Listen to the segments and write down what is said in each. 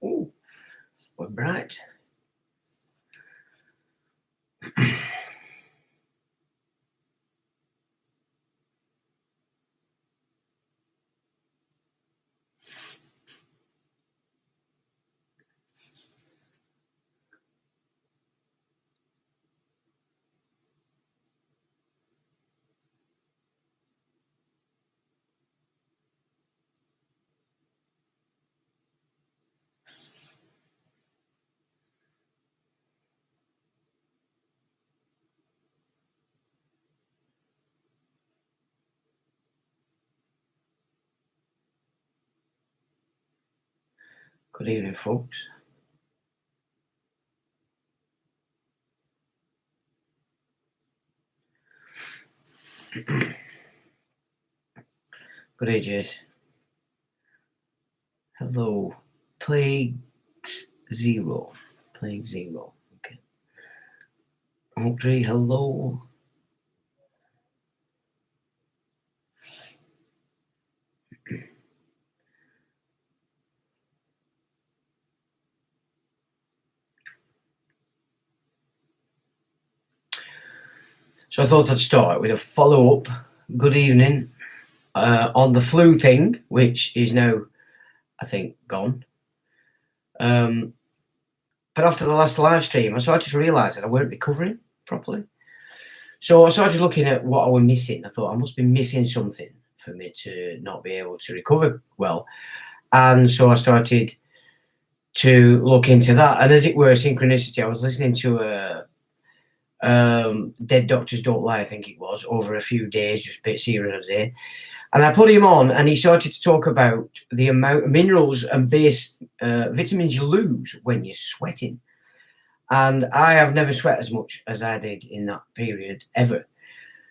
Oh, we're bright. Good evening, folks. Good day, Jess. Hello. Plague Zero. Okay. Audrey, hello. So I thought I'd start with a follow-up. Good evening on the flu thing, which is now, I think, gone. But after the last live stream, I started to realise that I weren't recovering properly. So I started looking at what I was missing. I thought I must be missing something for me to not be able to recover well. And so I started to look into that. And as it were, synchronicity, I was listening to Dead Doctors Don't Lie, I think it was, over a few days, just bits here and there. And I put him on, and he started to talk about the amount of minerals and base vitamins you lose when you're sweating. And I have never sweat as much as I did in that period, ever.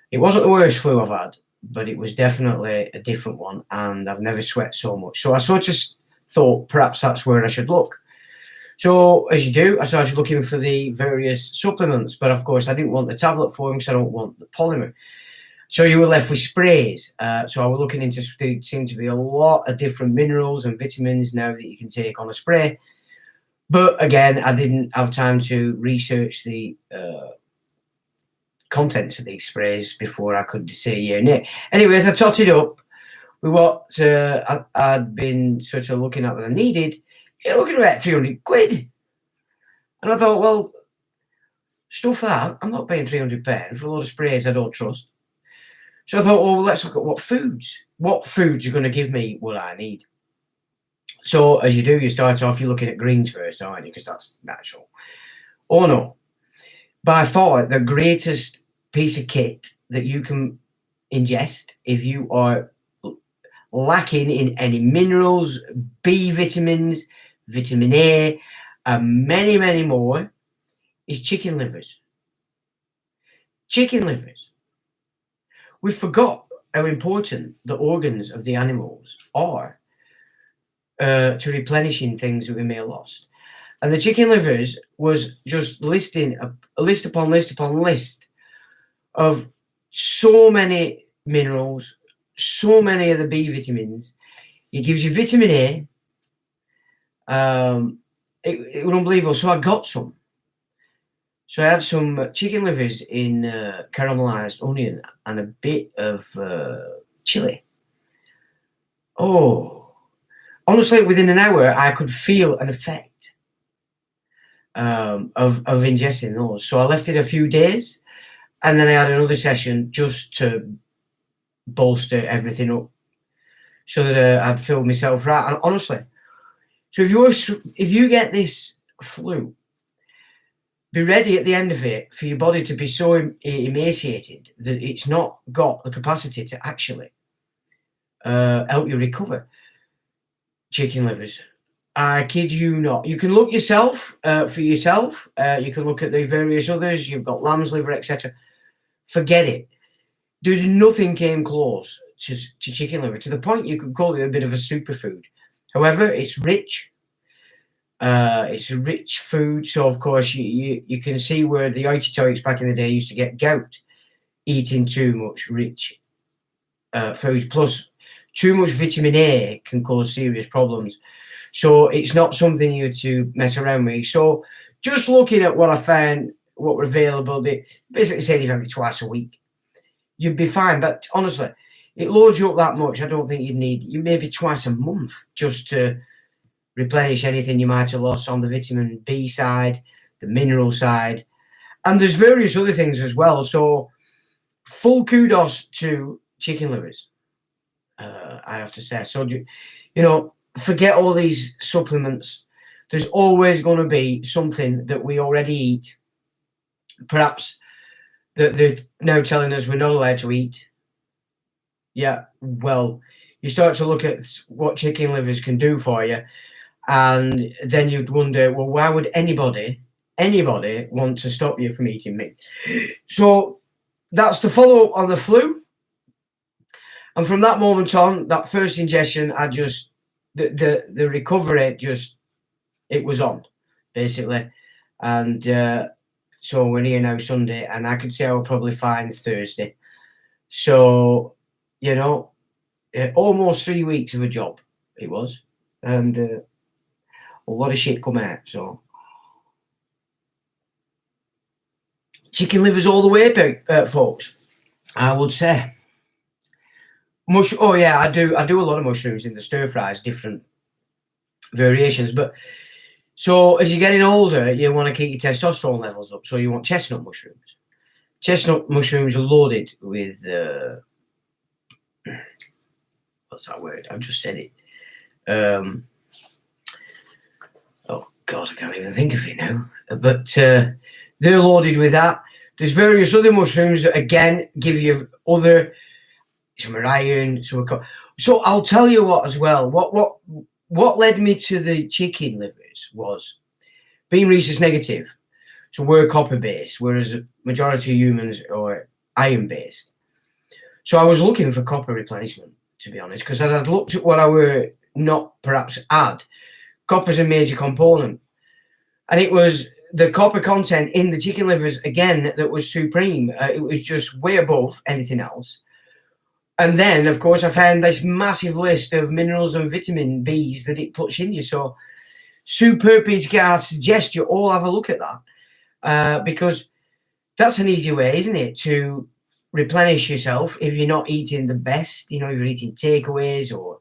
It wasn't the worst flu I've had, but it was definitely a different one, and I've never sweat so much. So I sort of thought perhaps that's where I should look. So, as you do, I started looking for the various supplements, but of course I didn't want the tablet form because I don't want the polymer. So you were left with sprays. So I was looking into, there seemed to be a lot of different minerals and vitamins now that you can take on a spray. But again, I didn't have time to research the contents of these sprays before I could say yeah or nay. Anyways, I totted up with what I'd been sort of looking at that I needed. You're looking at about 300 quid. And I thought, well, stuff that, I'm not paying £300 for a lot of sprays I don't trust. So I thought, well, let's look at what foods are going to give me what I need. So as you do, you start off, you're looking at greens first, aren't you? Because that's natural. Oh no, by far the greatest piece of kit that you can ingest if you are lacking in any minerals, B vitamins, vitamin A, and many, many more, is chicken livers. Chicken livers. We forgot how important the organs of the animals are to replenishing things that we may have lost. And the chicken livers was just listing a list upon list upon list of so many minerals, so many of the B vitamins. It gives you vitamin A. It was unbelievable. So I got some. So I had some chicken livers in caramelized onion and a bit of chili. Oh, honestly, within an hour, I could feel an effect of ingesting those. So I left it a few days, and then I had another session just to bolster everything up so that I'd filled myself right. And honestly, so if you get this flu, be ready at the end of it for your body to be so emaciated that it's not got the capacity to actually help you recover. Chicken livers. I kid you not. You can look yourself for yourself. You can look at the various others. You've got lamb's liver, etc. Forget it. Nothing came close to chicken liver, to the point you could call it a bit of a superfood. However, it's rich. It's a rich food, so of course you can see where the hoity-toities back in the day used to get gout eating too much rich food. Plus, too much vitamin A can cause serious problems. So it's not something you to mess around with. So just looking at what I found, what were available, they basically said if you have it twice a week, you'd be fine. But honestly, it loads you up that much. I don't think you'd need you maybe twice a month just to replenish anything you might have lost on the vitamin B side, the mineral side, and there's various other things as well. So full kudos to chicken livers, I have to say. So, forget all these supplements. There's always going to be something that we already eat, perhaps that they're now telling us we're not allowed to eat. Yeah, well, you start to look at what chicken livers can do for you, and then you'd wonder, well, why would anybody want to stop you from eating meat? So that's the follow-up on the flu. And from that moment on, that first ingestion, I just, the recovery just, it was on, basically. And so we're here now Sunday, and I could say I was probably fine Thursday. So, almost 3 weeks of a job it was. And a lot of shit come out, so. Chicken livers all the way, folks, I would say. Oh yeah, I do a lot of mushrooms in the stir fries, different variations. But so as you're getting older, you want to keep your testosterone levels up. So you want chestnut mushrooms. Chestnut mushrooms are loaded with what's that word? I've just said it. Oh God, I can't even think of it now. But they're loaded with that. There's various other mushrooms that again give you some are iron, some are so I'll tell you what as well. What led me to the chicken livers was being rhesus negative. So we're copper based, whereas the majority of humans are iron based. So I was looking for copper replenishment, to be honest, because as I'd looked at what I were not perhaps add, copper's a major component. And it was the copper content in the chicken livers, again, that was supreme. It was just way above anything else. And then, of course, I found this massive list of minerals and vitamin Bs that it puts in you. So, superb piece of kit. I suggest you all have a look at that because that's an easy way, isn't it, to replenish yourself if you're not eating the best. If you're eating takeaways or,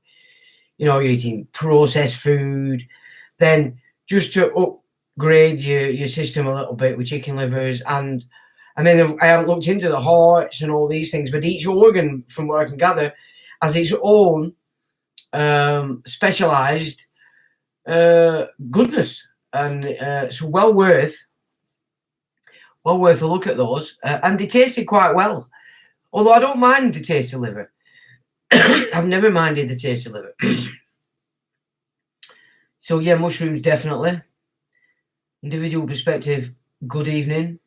you're eating processed food, then just to upgrade your system a little bit with chicken livers. And I mean, I haven't looked into the hearts and all these things, but each organ, from what I can gather, has its own specialized goodness, and it's well worth a look at those. And they tasted quite well, although I don't mind the taste of liver. I've never minded the taste of liver. So yeah, mushrooms definitely. Individual perspective. Good evening.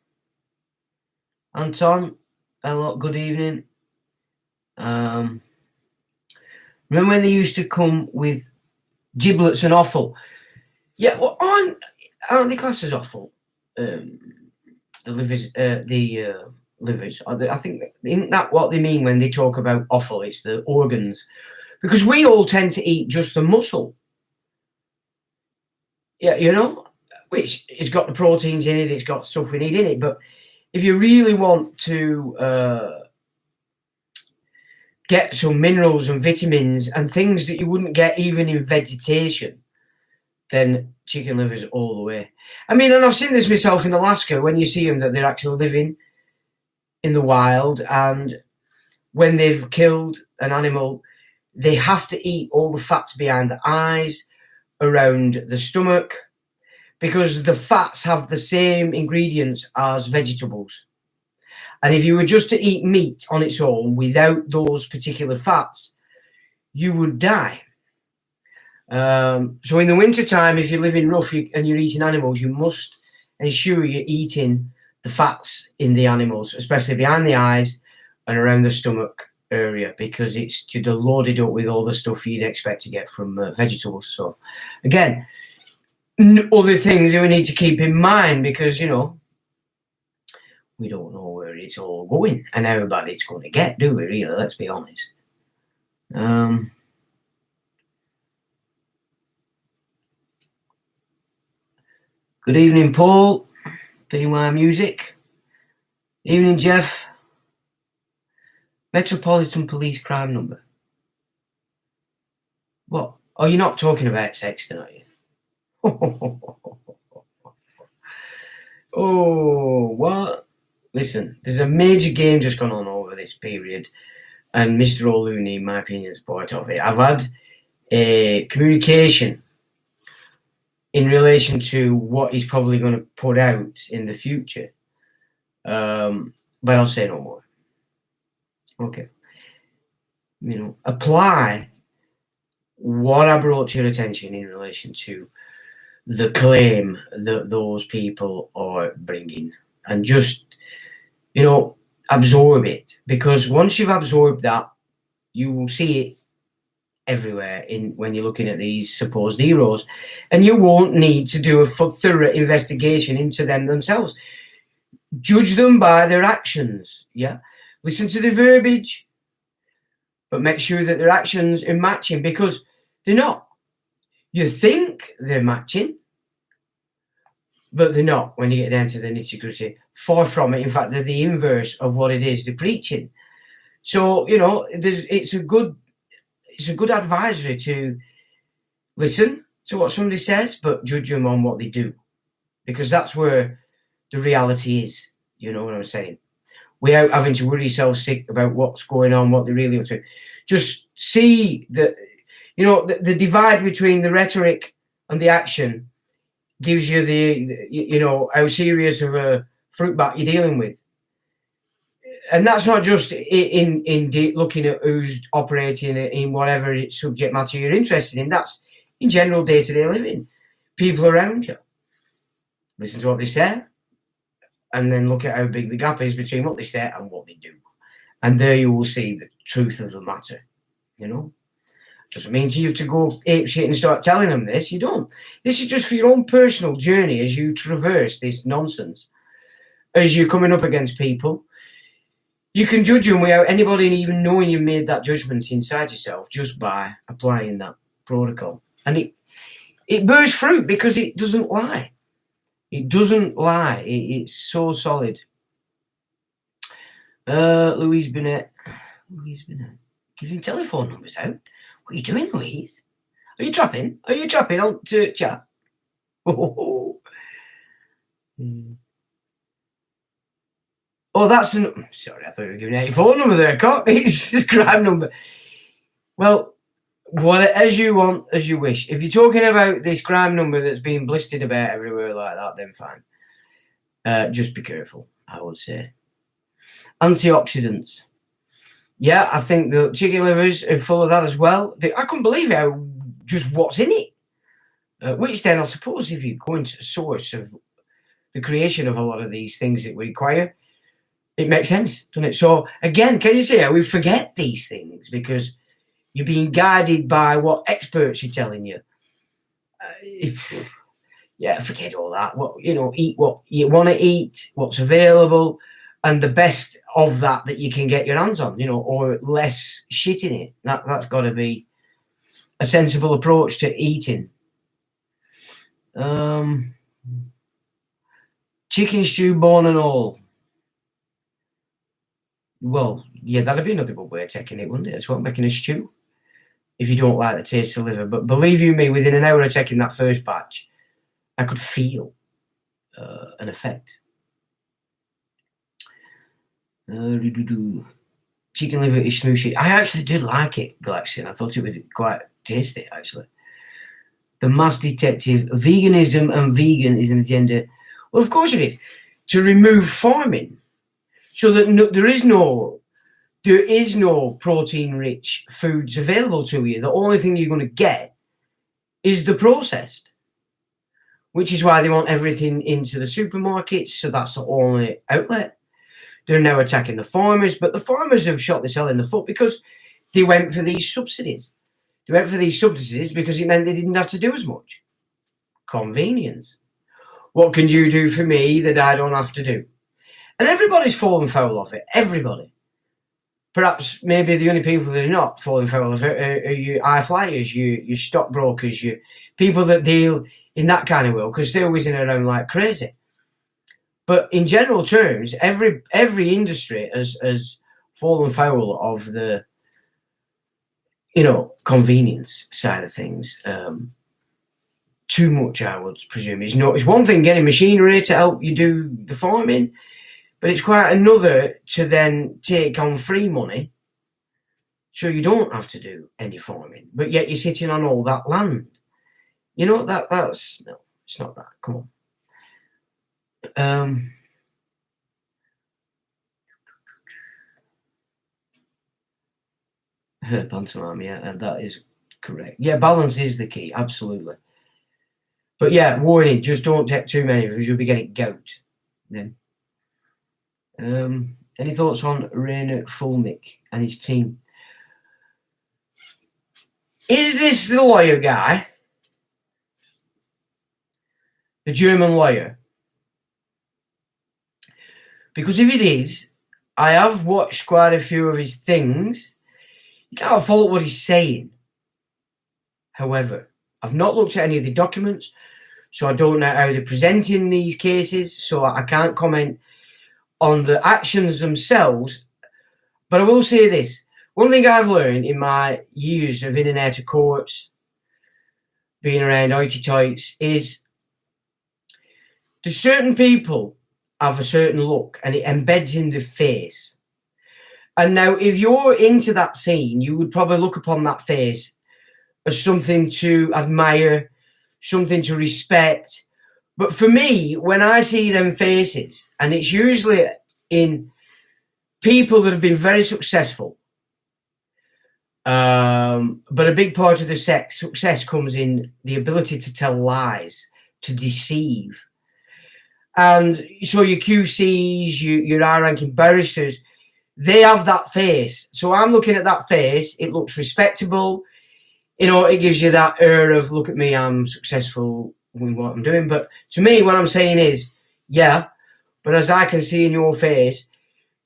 Anton, hello, good evening. Remember when they used to come with giblets and offal? Yeah, well, aren't they classed as offal? The livers, livers. I think isn't that what they mean when they talk about offal? It's the organs, because we all tend to eat just the muscle. Yeah, which it's got the proteins in it. It's got stuff we need in it, but if you really want to get some minerals and vitamins and things that you wouldn't get even in vegetation, then chicken livers all the way. I mean, and I've seen this myself in Alaska when you see them, that they're actually living in the wild, and when they've killed an animal, they have to eat all the fats behind the eyes, around the stomach, because the fats have the same ingredients as vegetables. And if you were just to eat meat on its own without those particular fats, you would die. So in the wintertime, if you're living rough and you're eating animals, you must ensure you're eating the fats in the animals, especially behind the eyes and around the stomach area, because it's just loaded up with all the stuff you'd expect to get from vegetables. So again, other things that we need to keep in mind, because we don't know where it's all going and how bad it's going to get, do we really? Let's be honest. Good evening, Paul. PY Music. Evening, Jeff. Metropolitan Police crime number. What? Oh, you're not talking about Sexting, are you? Oh, what? Listen, there's a major game just gone on over this period, and Mr. O'Looney, in my opinion, is part of it. I've had a communication in relation to what he's probably going to put out in the future, but I'll say no more. Okay. Apply what I brought to your attention in relation to the claim that those people are bringing, and just, absorb it, because once you've absorbed that, you will see it everywhere when you're looking at these supposed heroes, and you won't need to do a thorough investigation into them themselves. Judge them by their actions. Yeah, listen to the verbiage, but make sure that their actions are matching, because they're not. You think they're matching, but they're not when you get down to the nitty-gritty. Far from it. In fact, they're the inverse of what it is they're preaching. So, it's a good advisory to listen to what somebody says, but judge them on what they do, because that's where the reality is. You know what I'm saying? Without having to worry yourself sick about what's going on, what they're really up to. Just see that, the divide between the rhetoric and the action gives you how serious of a fruit bat you're dealing with. And that's not just in looking at who's operating in whatever subject matter you're interested in. That's in general day-to-day living. People around you. Listen to what they say, and then look at how big the gap is between what they say and what they do. And there you will see the truth of the matter. Doesn't mean you have to go ape shit and start telling them this. You don't. This is just for your own personal journey as you traverse this nonsense. As you're coming up against people, you can judge them without anybody even knowing you made that judgment inside yourself, just by applying that protocol. And it bears fruit, because it doesn't lie. It doesn't lie. It's so solid. Louise Burnett, giving telephone numbers out. What are you doing, Louise? Are you trapping on to chat? Oh, that's sorry, I thought you were giving out your phone number there, Cock. It's a crime number. Well, as you want, as you wish. If you're talking about this crime number that's being blistered about everywhere like that, then fine. Just be careful, I would say. Antioxidants. Yeah, I think the chicken livers are full of that as well. I couldn't believe what's in it. Which then, I suppose, if you go into the source of the creation of a lot of these things that we require, it makes sense, doesn't it? So, again, can you see how we forget these things because you're being guided by what experts are telling you? Forget all that. Eat what you want to eat, what's available, and the best of that you can get your hands on, or less shit in it. That's got to be a sensible approach to eating. Chicken stew, bone and all. Well, yeah, that'd be another good way of taking it, wouldn't it? It's what making a stew, if you don't like the taste of liver. But believe you me, within an hour of taking that first batch, I could feel an effect. Chicken liver is smooshy. I actually did like it, Galaxian. I thought it was quite tasty, actually. The Mass Detective, veganism and vegan is an agenda. Well, of course it is. To remove farming, so that there is no protein-rich foods available to you. The only thing you're going to get is the processed, which is why they want everything into the supermarkets. So that's the only outlet. They're now attacking the farmers, but the farmers have shot themselves in the foot because they went for these subsidies. They went for these subsidies because it meant they didn't have to do as much. Convenience. What can you do for me that I don't have to do? And everybody's fallen foul of it. Everybody. perhaps maybe the only people that are not falling foul of it are your high flyers, your stockbrokers, your people that deal in that kind of world, because they're whizzing around like crazy. But in general terms, every industry has fallen foul of the, convenience side of things. Too much, I would presume. It's one thing getting machinery to help you do the farming, but it's quite another to then take on free money so you don't have to do any farming, but yet you're sitting on all that land. That's no, it's not that. Come on. Pantomime, yeah, and that is correct. Yeah, balance is the key, absolutely. But yeah, warning, just don't take too many because you'll be getting gout then. Any thoughts on Rainer Fulmick and his team? Is this the lawyer guy? The German lawyer? Because if it is, I have watched quite a few of his things. You can't fault what he's saying. However, I've not looked at any of the documents, so I don't know how they're presenting these cases, so I can't comment on the actions themselves. But I will say this. One thing I've learned in my years of in and out of courts, being around hoity-toits, is there's certain people have a certain look and it embeds in their face. And now, if you're into that scene, you would probably look upon that face as something to admire, something to respect. But for me, when I see them faces, and it's usually in people that have been very successful, but a big part of the success comes in the ability to tell lies, to deceive. And so your QCs, your high-ranking barristers, they have that face. So I'm looking at that face. It looks respectable. It gives you that air of, look at me, I'm successful with what I'm doing. But to me, what I'm saying is, yeah, but as I can see in your face,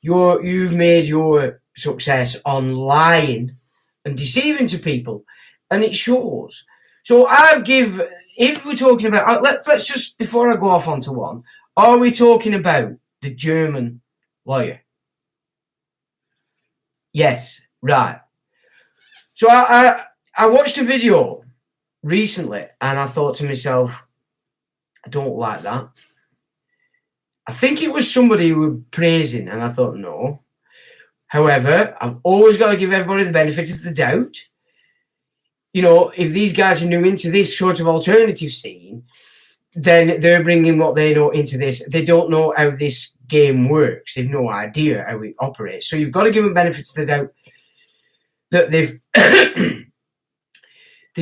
you've made your success on lying and deceiving to people, and it shows. So if we're talking about, let's just, before I go off onto one, are we talking about the German lawyer? Yes, right. So I watched a video recently and I thought to myself, I don't like that. I think it was somebody who was praising, and I thought, no. However, I've always got to give everybody the benefit of the doubt. If these guys are new into this sort of alternative scene, then they're bringing what they know into this. They don't know how this game works. They've no idea how it operates. So you've got to give them benefit of the doubt that they've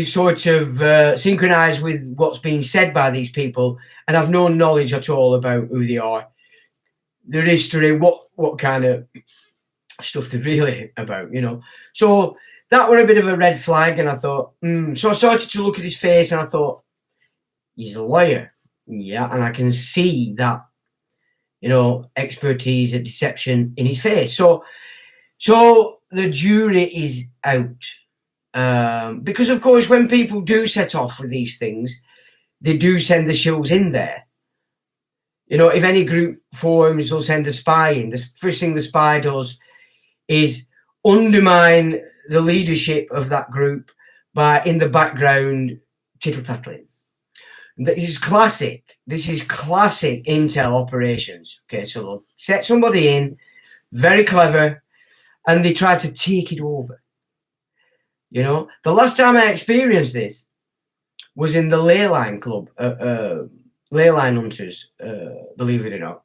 sort of synchronized with what's being said by these people and have no knowledge at all about who they are, their history, what kind of stuff they're really about, So that were a bit of a red flag, and I thought, So I started to look at his face and I thought, he's a lawyer. Yeah, and I can see that, expertise and deception in his face. So the jury is out. Because, of course, when people do set off with these things, they do send the shills in there. If any group forms, they'll send a spy in. The first thing the spy does is undermine the leadership of that group by, in the background, tittle-tattling. This is classic. This is classic intel operations. Okay, so they'll set somebody in, very clever, and they try to take it over. The last time I experienced this was in the Leyline Club, Leyline Hunters, believe it or not.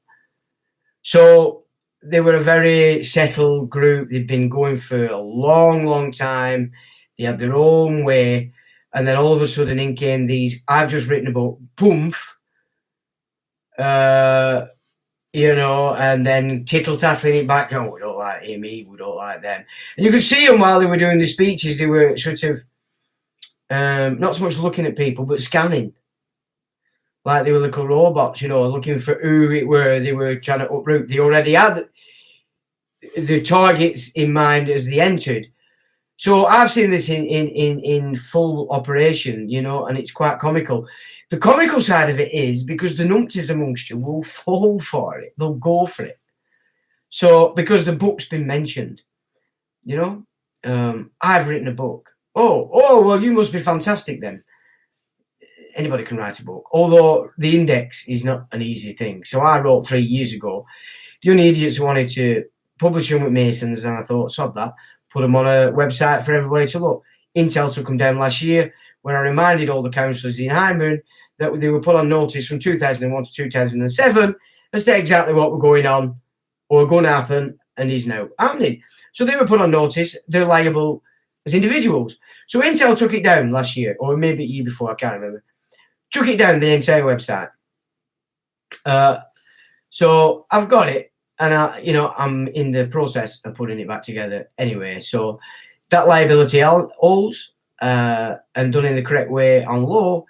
So they were a very settled group. They'd been going for a long, long time. They had their own way. And then all of a sudden in came these, I've just written about Poomph, and then tittle-tattling it back. No, we don't like him, we don't like them. And you could see them while they were doing the speeches, they were sort of, not so much looking at people, but scanning. Like they were little robots, looking for who it were they were trying to uproot. They already had the targets in mind as they entered. So I've seen this in full operation, you know, and it's quite comical. The comical side of it is because the numpties amongst you will fall for it. They'll go for it. So because the book's been mentioned, you know, I've written a book. Oh, well, you must be fantastic then. Anybody can write a book, although the index is not an easy thing. So I wrote 3 years ago. The only idiots who wanted to publish them with Masons, and I thought, sod that, put them on a website for everybody to look. Intel took them down last year when I reminded all the councillors in High Moon that they were put on notice from 2001 to 2007 as to exactly what were going on or going to happen and is now happening. So they were put on notice. They're liable as individuals. So Intel took it down last year, or maybe a year before, I can't remember. Took it down, the entire website. So I've got it, and I'm in the process of putting it back together anyway. So that liability holds, and done in the correct way on law.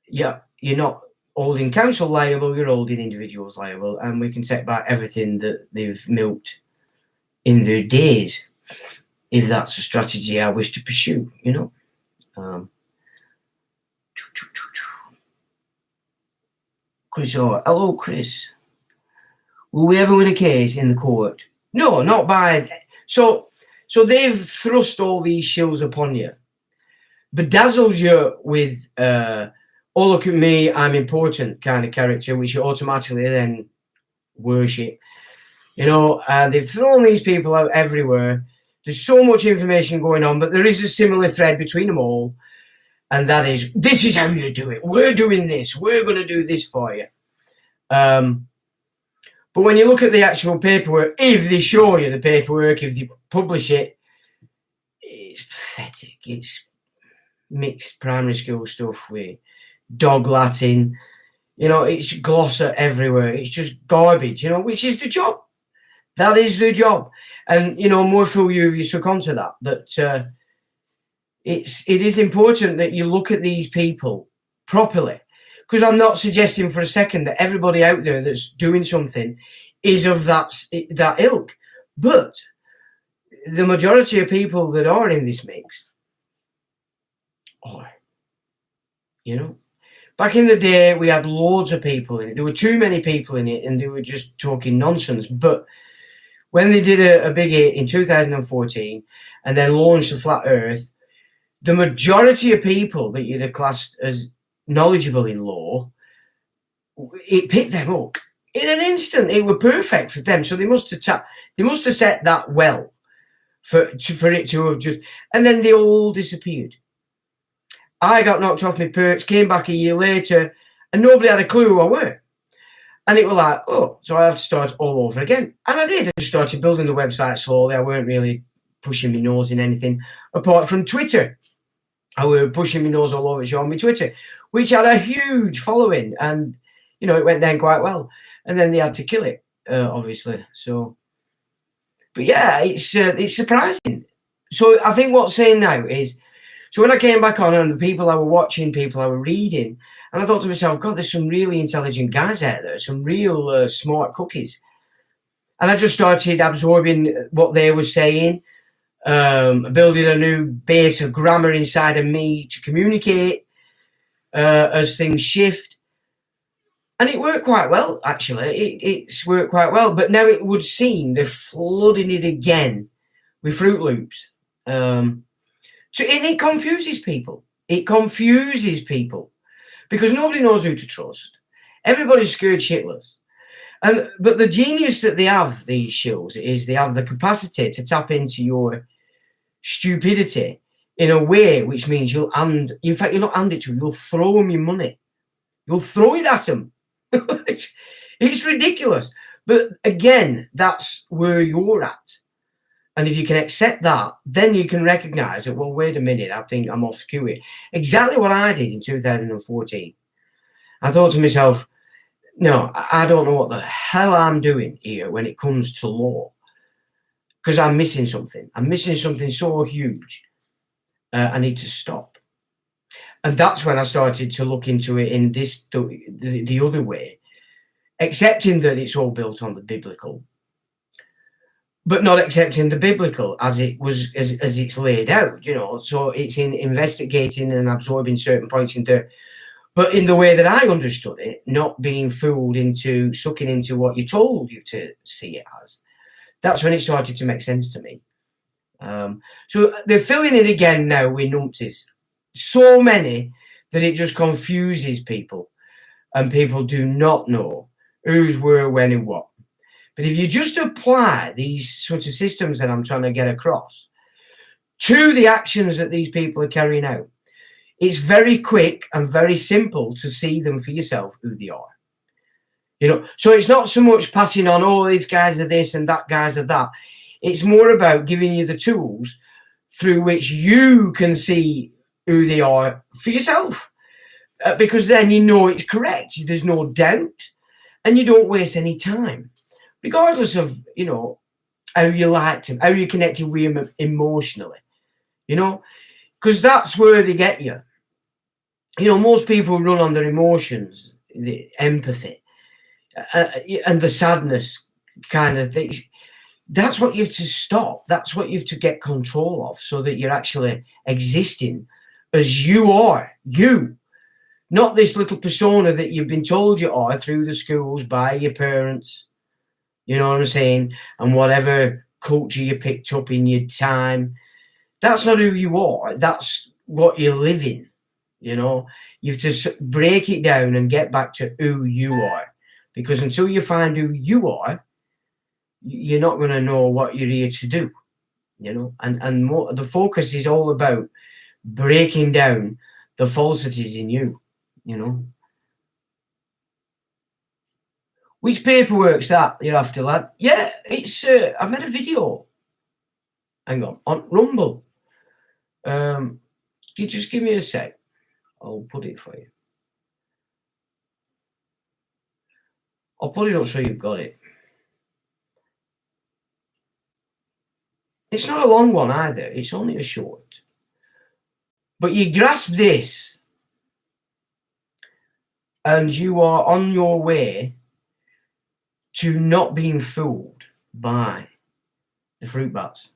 Yeah, you're not holding council liable, you're holding individuals liable, and we can take back everything that they've milked in their days, if that's a strategy I wish to pursue, you know. Chris, hello, Chris. Will we ever win a case in the court? No, not by. So they've thrust all these shills upon you, bedazzled you with, oh, look at me, I'm important kind of character, which you automatically then worship. You know, they've thrown these people out everywhere. There's so much information going on, but there is a similar thread between them all. And that is, this is how you do it. We're doing this. We're going to do this for you. But when you look at the actual paperwork, if they show you the paperwork, if they publish it, it's pathetic. It's mixed primary school stuff with dog Latin. You know, it's glosser everywhere. It's just garbage, you know, which is the job. That is the job. And, you know, more fool you if you succumb to that. But it is important that you look at these people properly, because I'm not suggesting for a second that everybody out there that's doing something is of that ilk, but the majority of people that are in this mix are, you know. Back in the day, we had loads of people in it. There were too many people in it, and they were just talking nonsense. But when they did a big hit in 2014 and then launched the Flat Earth, the majority of people that you'd have classed as knowledgeable in law, it picked them up in an instant. It were perfect for them. So they must have set that well for it to have just, and then they all disappeared. I got knocked off my perch, came back a year later, and nobody had a clue who I were. And it was like, oh, so I have to start all over again. And I did. I just started building the website slowly. I weren't really pushing my nose in anything apart from Twitter. I were pushing my nose all over it on my Twitter, which had a huge following, and you know, it went down quite well. And then they had to kill it, obviously. So, but yeah, it's surprising. So I think what's saying now is, so when I came back on and the people I were watching, people I were reading, and I thought to myself, God, there's some really intelligent guys out there, some real smart cookies. And I just started absorbing what they were saying, building a new base of grammar inside of me to communicate as things shift. And it worked quite well, actually. It's worked quite well. But now it would seem they're flooding it again with Fruit Loops. And it confuses people. It confuses people because nobody knows who to trust. Everybody's scared shitless. But the genius that they have, these shows, is they have the capacity to tap into your stupidity in a way which means you'll not hand it to them, you'll throw them your money. You'll throw it at them. It's ridiculous. But again, that's where you're at. And if you can accept that, then you can recognize that, well, wait a minute, I think I'm off skew here. Exactly what I did in 2014. I thought to myself, no, I don't know what the hell I'm doing here when it comes to law, because I'm missing something. I'm missing something so huge. I need to stop. And that's when I started to look into it in the other way, accepting that it's all built on the biblical. but not accepting the biblical as it was, as it's laid out, So it's in investigating and absorbing certain points into, but in the way that I understood it, not being fooled into sucking into what you told you to see it as. That's when it started to make sense to me. So they're filling it again now with numpties. So many that it just confuses people, and people do not know who's where, when, and what. But if you just apply these sort of systems that I'm trying to get across to the actions that these people are carrying out, it's very quick and very simple to see them for yourself, who they are. So it's not so much passing on, oh, these guys are this and that guys are that. It's more about giving you the tools through which you can see who they are for yourself. Because then you know it's correct. There's no doubt. And you don't waste any time. Regardless of, how you liked him, how you connected with him emotionally. Because that's where they get you. Most people run on their emotions, the empathy, and the sadness kind of things. That's what you have to stop. That's what you have to get control of, so that you're actually existing as you are, you, not this little persona that you've been told you are through the schools, by your parents, you know what I'm saying, and whatever culture you picked up in your time. That's not who you are. That's what you're living. You have to break it down and get back to who you are, because until you find who you are, you're not going to know what you're here to do, and more, the focus is all about breaking down the falsities in you. Which paperwork's that you're after, lad? Yeah, it's I made a video, hang on Rumble. You just give me a sec, I'll put it for you. I'll put it up so you've got it. It's not a long one either, it's only a short. But you grasp this, and you are on your way to not being fooled by the fruit bats.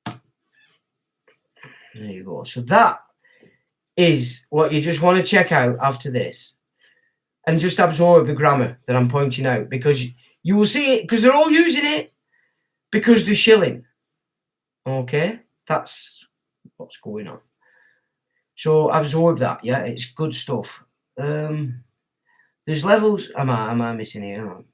There you go. So that is what you just want to check out after this, and just absorb the grammar that I'm pointing out, because you will see it, because they're all using it, because they're shilling. Okay, that's what's going on. So absorb that. Yeah, it's good stuff. There's levels. Am I missing here? Hang on.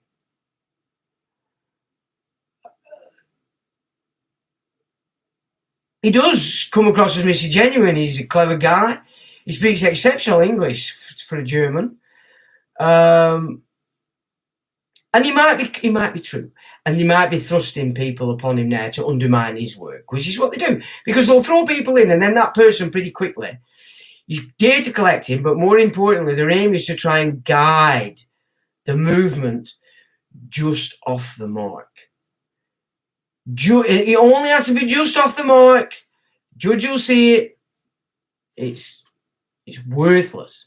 He does come across as Mr. Genuine. He's a clever guy. He speaks exceptional English for a German. And he might be true, and they might be thrusting people upon him there to undermine his work, which is what they do, because they'll throw people in, and then that person pretty quickly is data collecting, but more importantly, their aim is to try and guide the movement just off the mark. It only has to be just off the mark. Judge will see it. It's worthless.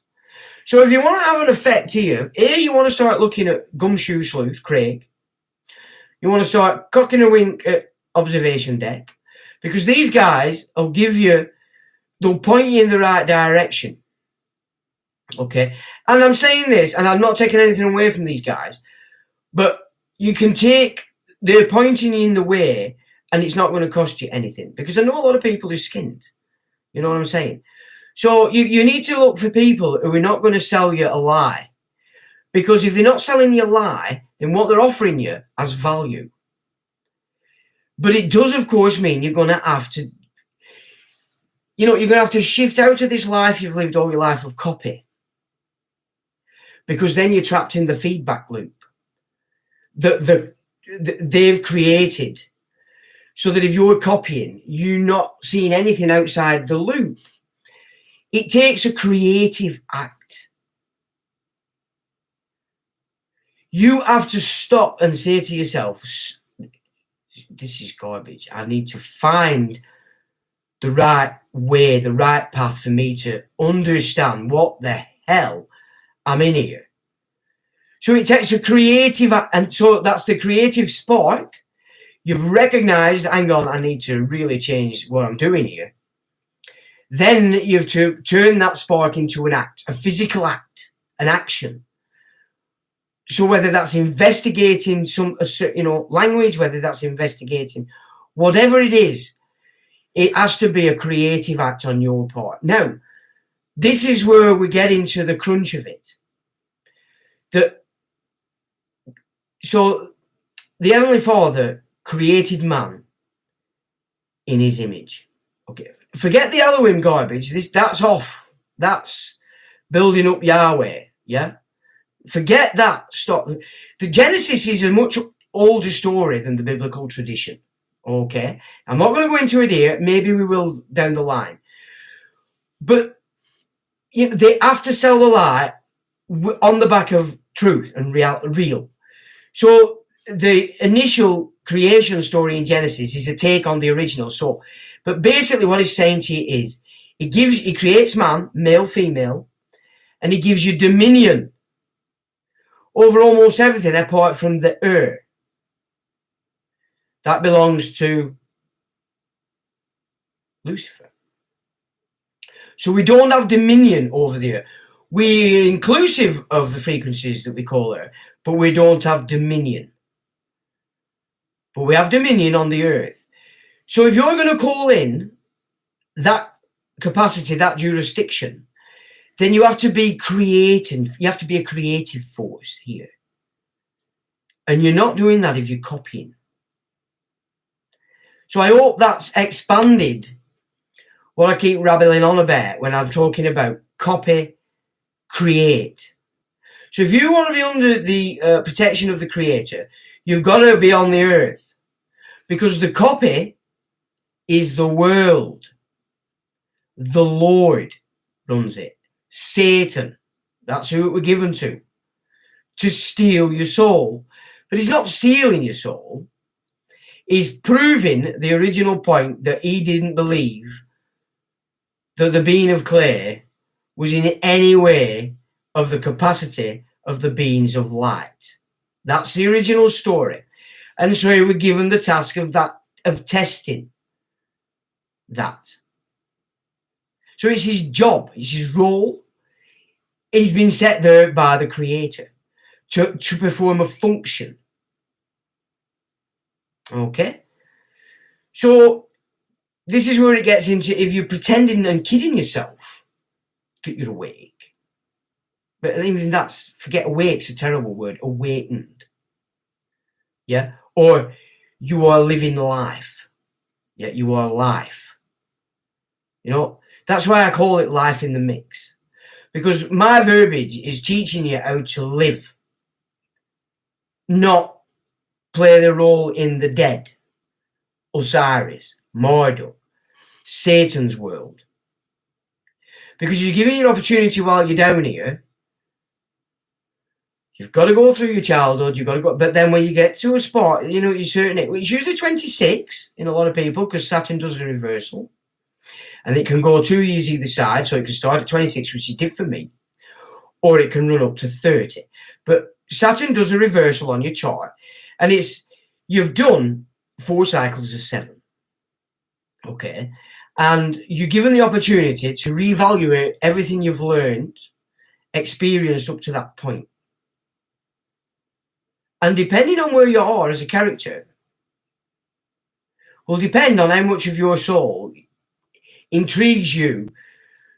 So if you want to have an effect here, you want to start looking at Gumshoe Sleuth, Craig. You want to start cocking a wink at Observation Deck, because these guys will they'll point you in the right direction. Okay? And I'm saying this, and I'm not taking anything away from these guys, but they're pointing you in the way, and it's not going to cost you anything, because I know a lot of people who skinned. You know what I'm saying? So you need to look for people who are not going to sell you a lie, because if they're not selling you a lie, then what they're offering you has value. But it does, of course, mean you're going to have to, you're going to have to shift out of this life you've lived all your life of copy, because then you're trapped in the feedback loop that they've created, so that if you're copying, you're not seeing anything outside the loop. It takes a creative act. You have to stop and say to yourself, this is garbage. I need to find the right way, the right path for me to understand what the hell I'm in here. So it takes a creative, and so that's the creative spark. You've recognized, hang on, I need to really change what I'm doing here. Then you have to turn that spark into an act, a physical act, an action. So whether that's investigating some, language, whether that's investigating, whatever it is, it has to be a creative act on your part. Now, this is where we get into the crunch of it. So the Heavenly Father created man in his image. Okay, forget the Elohim garbage. That's off. That's building up Yahweh. Yeah, forget that. Stop. The Genesis is a much older story than the biblical tradition. Okay, I'm not going to go into it here. Maybe we will down the line. But they have to sell the lie on the back of truth and real. So the initial creation story in Genesis is a take on the original. So, but basically what it's saying to you is, he creates man, male, female, and he gives you dominion over almost everything apart from the earth. That belongs to Lucifer. So we don't have dominion over the earth. We're inclusive of the frequencies that we call earth, but we don't have dominion. But we have dominion on the earth. So if you're going to call in that capacity, that jurisdiction, then you have to be creating. You have to be a creative force here. And you're not doing that if you're copying. So I hope that's expanded what I keep rambling on about when I'm talking about copy, create. So if you want to be under the protection of the Creator, you've got to be on the earth, because the copy is the world. The Lord runs it. Satan, that's who it was given to steal your soul. But he's not stealing your soul. He's proving the original point that he didn't believe that the being of clay was in any way of the capacity of the beings of light. That's the original story. And so he was given the task of testing that. So it's his job, it's his role. He's been set there by the Creator to perform a function. Okay? So this is where it gets into, if you're pretending and kidding yourself that you're awake. But even that's, forget awake's a terrible word, awakened. Yeah? Or you are living life. Yeah, you are life. You know, that's why I call it life in the mix. Because my verbiage is teaching you how to live, not play the role in the dead, Osiris, Marduk, Satan's world. Because you're giving you an opportunity while you're down here. You've got to go through your childhood, you've got to go, but then when you get to a spot, you know, it's usually 26 in a lot of people, because Saturn does a reversal. And it can go 2 years either side, so it can start at 26, which is different for me, or it can run up to 30. But Saturn does a reversal on your chart, and you've done 4 cycles of 7. Okay, and you're given the opportunity to reevaluate everything you've learned, experienced up to that point. And depending on where you are as a character, will depend on how much of your soul intrigues you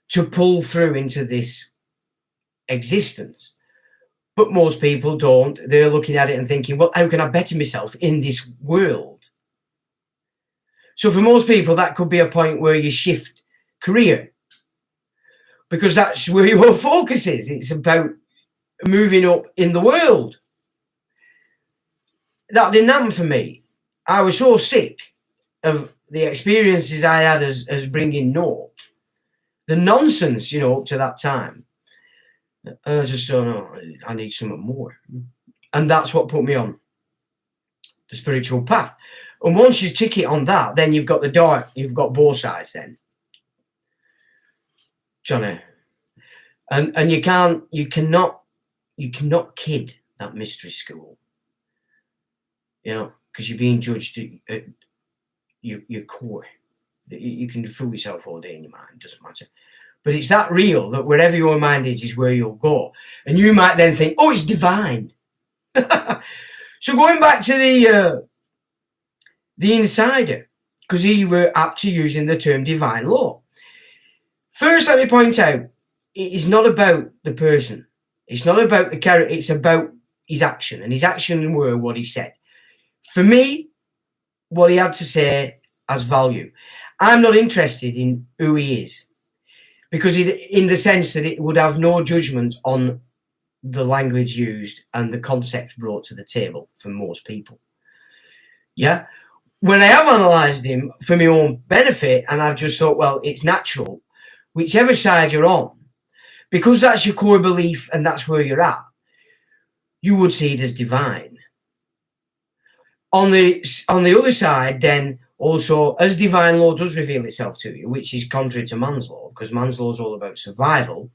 to pull through into this existence. But most people don't. They're looking at it and thinking, well, how can I better myself in this world? So for most people, that could be a point where you shift career, because that's where your focus is. It's about moving up in the world. That didn't happen for me. I was so sick of the experiences I had as bringing naught, the nonsense, up to that time. I just thought, no, I need something more. And that's what put me on the spiritual path. And once you tick it on that, then you've got the dark, you've got both sides then. Johnny. And you cannot kid that mystery school. You know, because you're being judged at your core. You can fool yourself all day in your mind, doesn't matter. But it's that real that wherever your mind is where you'll go. And you might then think, oh, it's divine. So going back to the insider, because he were apt to using the term divine law. First, let me point out, it is not about the person. It's not about the character. It's about his action. And his actions were what he said. For me, what he had to say has value. I'm not interested in who he is, because in the sense that it would have no judgment on the language used and the concept brought to the table for most people. Yeah. When I have analysed him for my own benefit, and I've just thought, well, it's natural, whichever side you're on, because that's your core belief and that's where you're at, you would see it as divine. On the other side, then, also, as divine law does reveal itself to you, which is contrary to man's law, because man's law is all about survival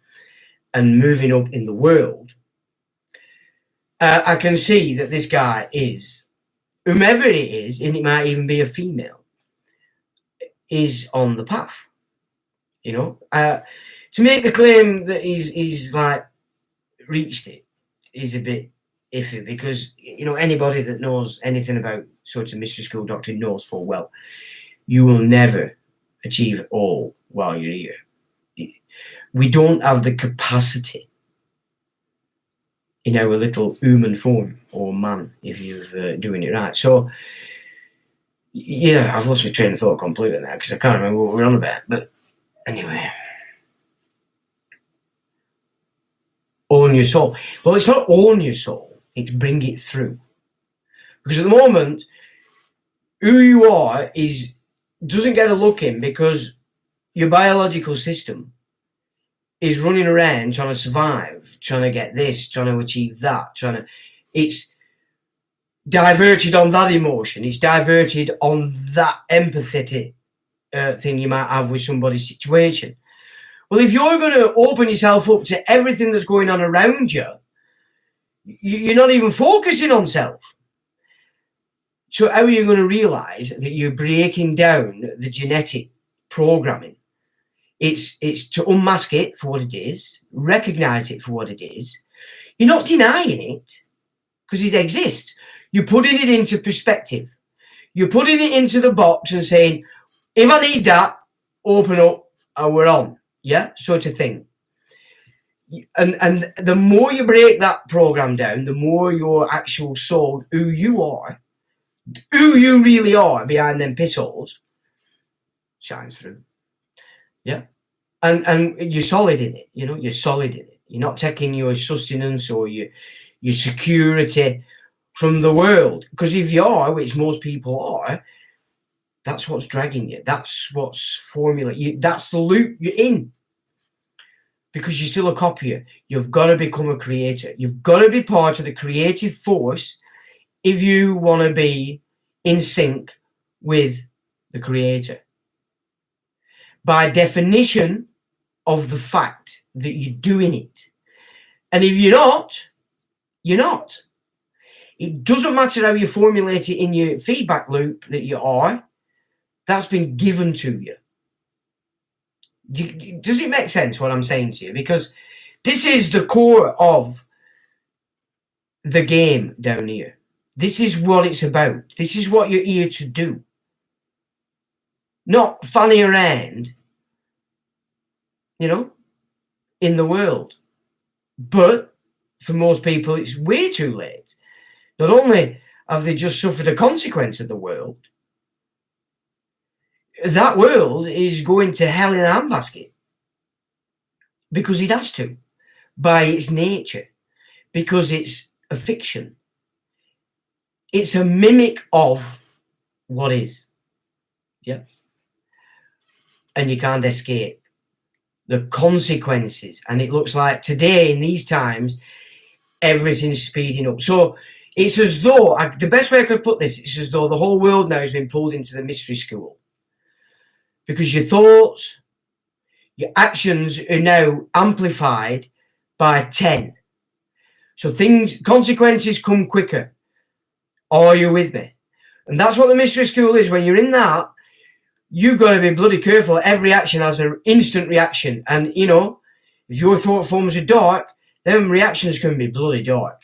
and moving up in the world, I can see that this guy is, whomever it is, and it might even be a female, is on the path. You know, to make the claim that he's like reached it is a bit iffy, because, you know, anybody that knows anything about sort of mystery school doctrine knows full well you will never achieve it all while you're here. We don't have the capacity in our little human form, or man, if you're doing it right. So, yeah, I've lost my train of thought completely now, because I can't remember what we're on about. But anyway, own your soul. Well, it's not own your soul, it's bring it through. Because at the moment, who you are doesn't get a look in, because your biological system is running around trying to survive, trying to get this, trying to achieve that, it's diverted on that emotion, it's diverted on that empathetic thing you might have with somebody's situation. Well, if you're going to open yourself up to everything that's going on around you, you're not even focusing on self. So how are you going to realise that you're breaking down the genetic programming? It's to unmask it for what it is, recognise it for what it is. You're not denying it, because it exists. You're putting it into perspective. You're putting it into the box and saying, if I need that, open up and we're on. Yeah, sort of thing. And the more you break that program down, the more your actual soul, who you really are behind them pissholes, shines through. Yeah. And you're solid in it, you know, you're solid in it. You're not taking your sustenance or your security from the world. Because if you are, which most people are, that's what's dragging you. That's what's formulating. That's the loop you're in. Because you're still a copier. You've got to become a creator. You've got to be part of the creative force if you want to be in sync with the creator. By definition of the fact that you're doing it. And if you're not, you're not. It doesn't matter how you formulate it in your feedback loop that you are. That's been given to you. Does it make sense what I'm saying to you? Because this is the core of the game down here. This is what it's about. This is what you're here to do. Not fanny around, you know, in the world. But for most people, it's way too late. Not only have they just suffered a consequence of the world, that world is going to hell in a handbasket. Because it has to, by its nature. Because it's a fiction. It's a mimic of what is. Yeah. And you can't escape the consequences. And it looks like today, in these times, everything's speeding up. So it's as though, the best way I could put this, it's as though the whole world now has been pulled into the mystery school. Because your thoughts, your actions are now amplified by 10. So consequences come quicker. Are you with me? And that's what the mystery school is. When you're in that, you've got to be bloody careful. Every action has an instant reaction. And, you know, if your thought forms are dark, then reactions can be bloody dark.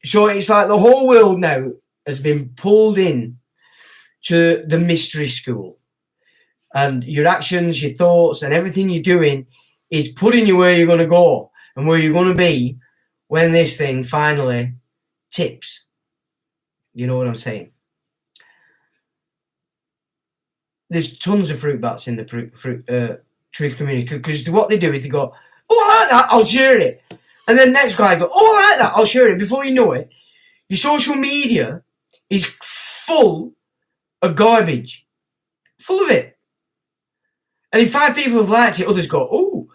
So it's like the whole world now has been pulled in to the mystery school. And your actions, your thoughts, and everything you're doing is putting you where you're going to go and where you're going to be when this thing finally tips. You know what I'm saying? There's tons of fruit bats in the truth community, because what they do is they go, oh, I like that, I'll share it. And then next guy go, oh, I like that, I'll share it. Before you know it, your social media is full of garbage. Full of it. And if 5 people have liked it, others go, oh.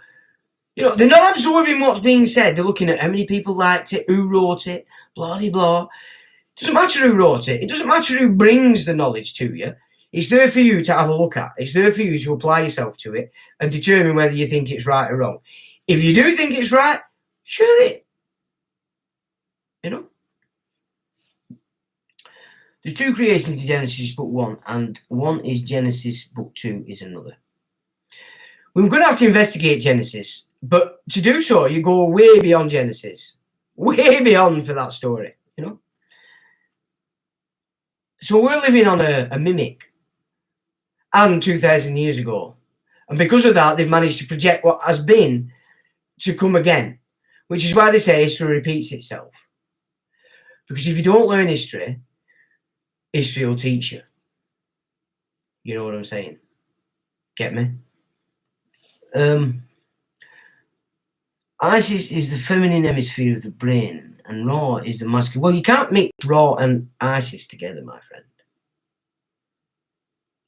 You know, they're not absorbing what's being said. They're looking at how many people liked it, who wrote it, blah, blah, blah. It doesn't matter who wrote it. It doesn't matter who brings the knowledge to you. It's there for you to have a look at. It's there for you to apply yourself to it and determine whether you think it's right or wrong. If you do think it's right, share it. You know? There's 2 creations in Genesis book 1, and one is Genesis book 2 is another. We're going to have to investigate Genesis, but to do so, you go way beyond Genesis. Way beyond for that story, you know? So we're living on a mimic, and 2,000 years ago. And because of that, they've managed to project what has been to come again, which is why they say history repeats itself. Because if you don't learn history, history will teach you. You know what I'm saying? Get me? Isis is the feminine hemisphere of the brain, and Ra is the masculine. Well, you can't mix Ra and Isis together, my friend.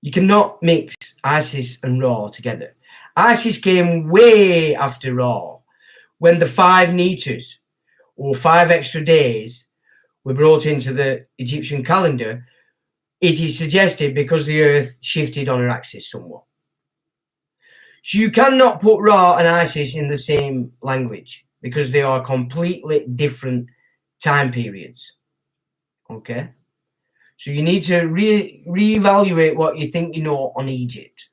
You cannot mix Isis and Ra together. Isis came way after Ra, when the 5 Nitas, or 5 extra days, were brought into the Egyptian calendar. It is suggested because the Earth shifted on her axis somewhat. So you cannot put Ra and Isis in the same language, because they are completely different time periods. Okay? So you need to reevaluate what you think you know on Egypt.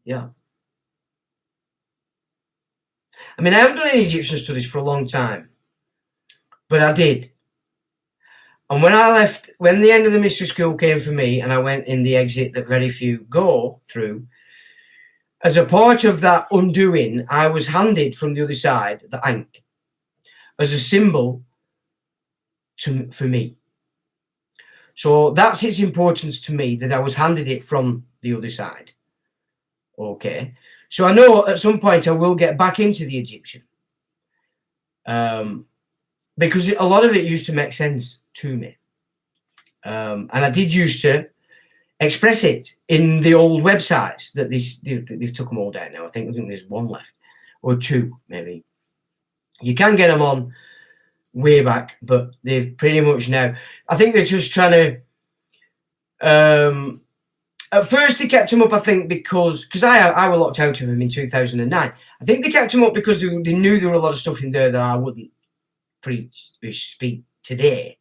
Yeah. I mean, I haven't done any Egyptian studies for a long time, but I did. And when I left, when the end of the mystery school came for me, and I went in the exit that very few go through, as a part of that undoing, I was handed from the other side the Ankh as a symbol for me. So that's its importance to me, that I was handed it from the other side. Okay. So I know at some point I will get back into the Egyptian. Because a lot of it used to make sense to me. And I did used to express it in the old websites that they've took them all down now. I think there's 1 left, or 2 maybe. You can get them on way back, but they've pretty much now. I think they're just trying to. At first, they kept him up, I think, because I was locked out of him in 2009. I think they kept him up because they knew there were a lot of stuff in there that I wouldn't preach or speak today.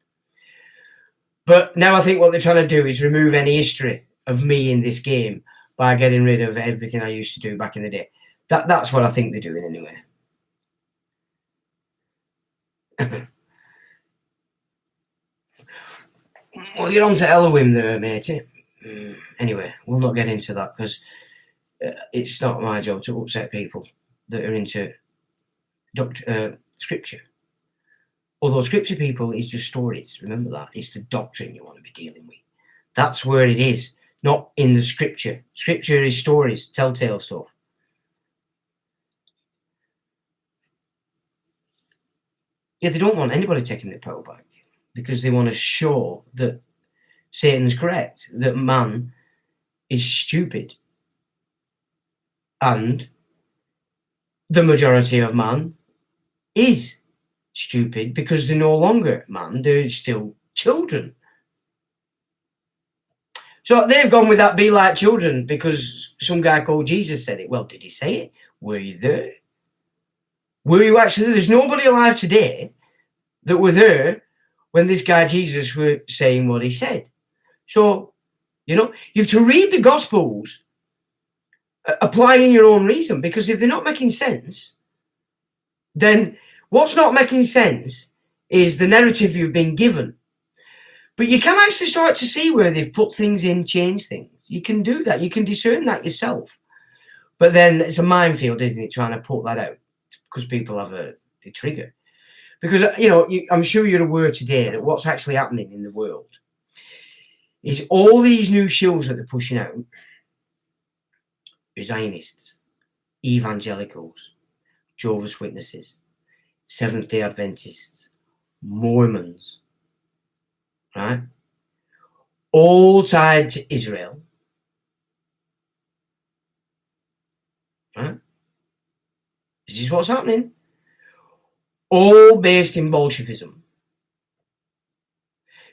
But now I think what they're trying to do is remove any history of me in this game by getting rid of everything I used to do back in the day. That's what I think they're doing anyway. Well, you're on to Elohim there, matey. Anyway, we'll not get into that, because it's not my job to upset people that are into scripture. Although scripture, people, is just stories. Remember that. It's the doctrine you want to be dealing with. That's where it is, not in the scripture. Scripture is stories, telltale stuff. Yeah, they don't want anybody taking their power back, because they want to show that Satan's correct, that man is stupid. And the majority of man is stupid, because they're no longer man, they're still children. So they've gone with that, be like children, because some guy called Jesus said it. Well, did he say it? Were you there? Were you actually? There's nobody alive today that were there when this guy Jesus were saying what he said. So, you have to read the Gospels, applying your own reason, because if they're not making sense, then what's not making sense is the narrative you've been given. But you can actually start to see where they've put things in, changed things. You can do that. You can discern that yourself. But then it's a minefield, isn't it, trying to put that out, because people have a trigger. Because, I'm sure you're aware today that what's actually happening in the world is all these new shows that they're pushing out, Zionists, evangelicals, Jehovah's Witnesses, Seventh-day Adventists, Mormons, right? All tied to Israel, right? This is what's happening. All based in Bolshevism.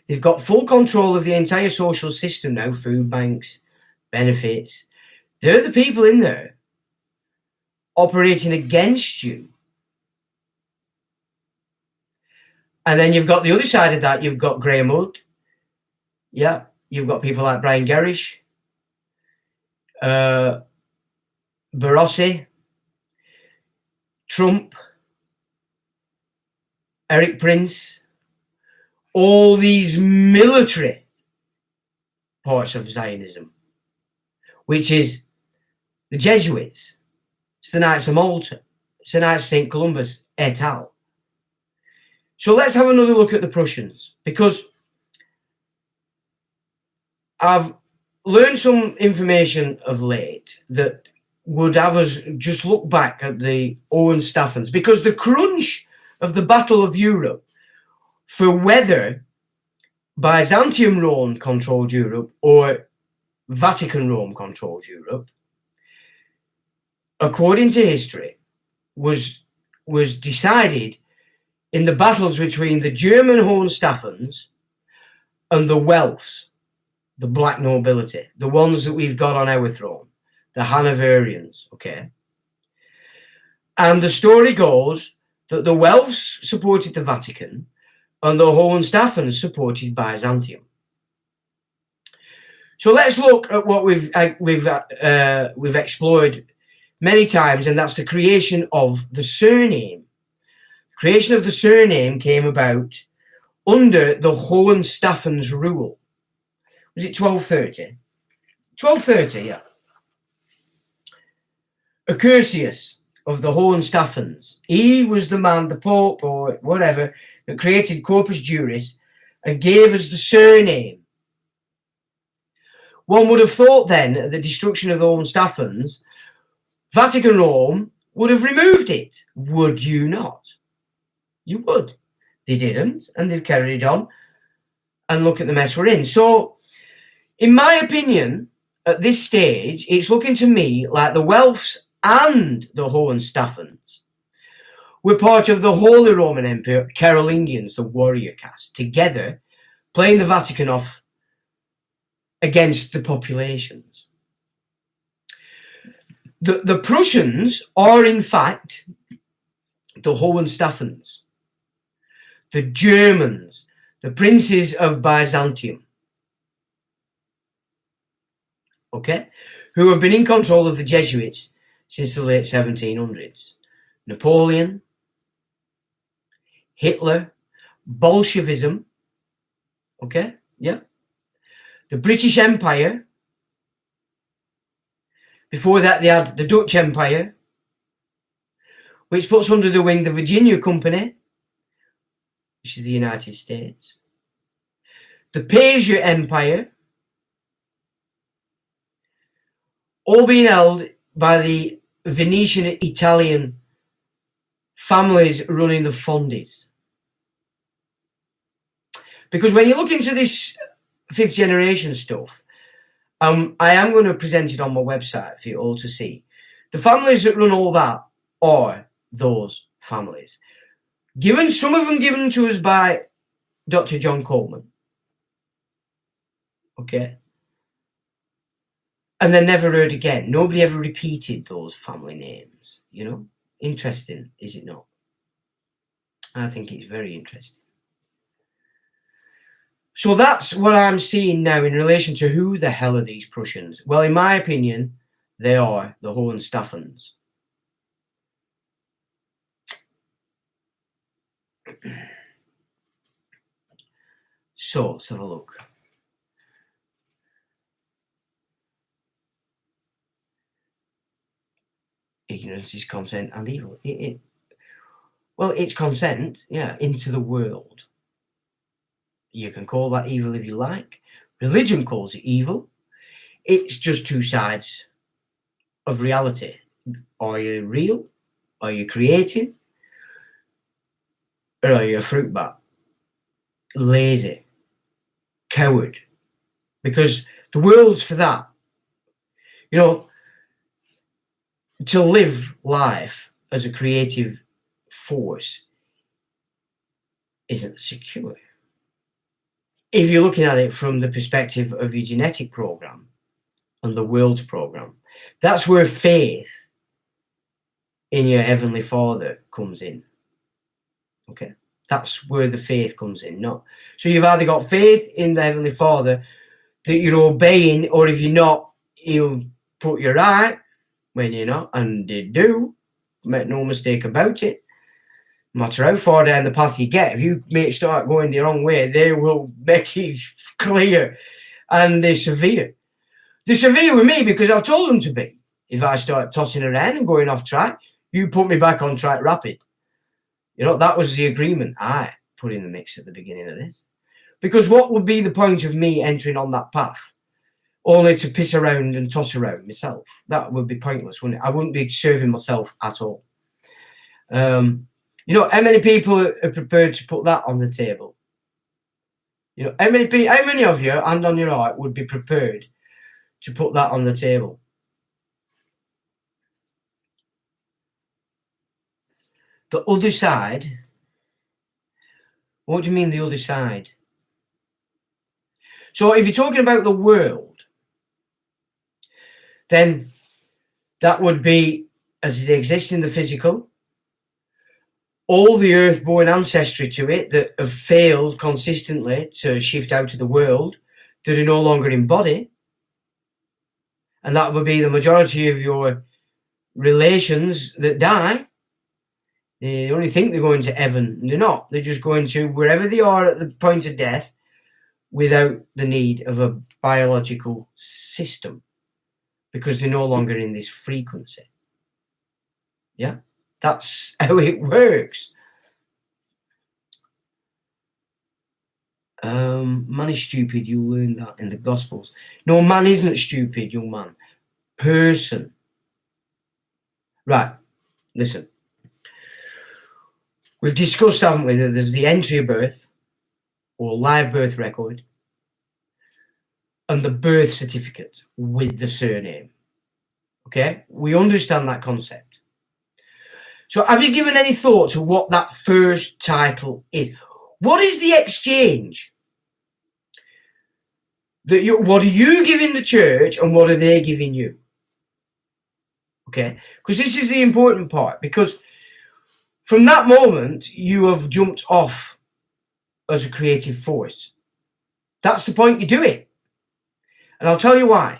They've got full control of the entire social system now, food banks, benefits. They're the people in there operating against you. And then you've got the other side of that. You've got Graham Hood. Yeah. You've got people like Brian Gerrish, Barossi, Trump, Eric Prince, all these military parts of Zionism, which is the Jesuits, it's the Knights of Malta, it's the Knights of St. Columbus, et al. So let's have another look at the Prussians, because I've learned some information of late that would have us just look back at the Hohenstaufens, because the crunch of the Battle of Europe for whether Byzantium Rome controlled Europe or Vatican Rome controlled Europe, according to history, was decided in the battles between the German Hohenstaufens and the Welfs, the black nobility, the ones that we've got on our throne, the Hanoverians, okay? And the story goes that the Welfs supported the Vatican and the Hohenstaufens supported Byzantium. So let's look at what we've explored many times, and that's the creation of the surname. The creation of the surname came about under the Hohenstaufens rule. Was it 1230? 1230, yeah. Accursius of the Hohenstaufens, he was the man, the Pope or whatever, that created Corpus Juris and gave us the surname. One would have thought then, at the destruction of the Hohenstaufens, Vatican Rome would have removed it. Would you not? You would. They didn't, and they've carried it on. And look at the mess we're in. So, in my opinion, at this stage, it's looking to me like the Welfs and the Hohenstaufens were part of the Holy Roman Empire, Carolingians, the warrior caste, together playing the Vatican off against the populations. The Prussians are, in fact, the Hohenstaufens, the Germans, the princes of Byzantium, okay, who have been in control of the Jesuits since the late 1700s. Napoleon, Hitler, Bolshevism, okay, yeah. The British Empire. Before that, they had the Dutch Empire, which puts under the wing the Virginia Company, which is the United States. The Persia Empire, all being held by the Venetian Italian families running the fondes. Because when you look into this fifth generation stuff, I am going to present it on my website for you all to see. The families that run all that are those families. Some of them given to us by Dr. John Coleman. Okay. And they're never heard again. Nobody ever repeated those family names, Interesting, is it not? I think it's very interesting. So that's what I'm seeing now in relation to who the hell are these Prussians? Well, in my opinion, they are the Hohenstaufens. So let's have a look. Ignorance is consent and evil. Well, it's consent, yeah, into the world. You can call that evil if you like. Religion calls it evil. It's just two sides of reality. Are you real? Are you creating? Or are you a fruit bat? Lazy. Coward. Because the world's for that. You know, to live life as a creative force isn't secure. If you're looking at it from the perspective of your genetic program and the world's program, that's where faith in your Heavenly Father comes in. Okay, that's where the faith comes in. Not so you've either got faith in the Heavenly Father that you're obeying, or if you're not, He'll put you right when you're not, and they do. Make no mistake about it. No matter how far down the path you get, if you start going the wrong way, they will make it clear, and they're severe. They're severe with me because I've told them to be. If I start tossing around and going off track, you put me back on track rapid. You know, that was the agreement I put in the mix at the beginning of this. Because what would be the point of me entering on that path? Only to piss around and toss around myself. That would be pointless, wouldn't it? I wouldn't be serving myself at all. You know, how many people are prepared to put that on the table? You know, how many of you, hand on your heart, would be prepared to put that on the table? The other side. What do you mean the other side? So if you're talking about the world, then that would be as it exists in the physical, all the earth-born ancestry to it that have failed consistently to shift out of the world, that are no longer in body, and that would be the majority of your relations that die. They only think they're going to heaven. They're not. They're just going to wherever they are at the point of death without the need of a biological system because they're no longer in this frequency. Yeah, that's how it works. Man is stupid. You learn that in the Gospels. No, man isn't stupid, young man. Person. Right, listen. We've discussed, haven't we, that there's the entry of birth or live birth record and the birth certificate with the surname. Okay, we understand that concept. So have you given any thought to what that first title is? What is the exchange? What are you giving the church and what are they giving you? Okay, because this is the important part, because from that moment, you have jumped off as a creative force. That's the point you do it. And I'll tell you why.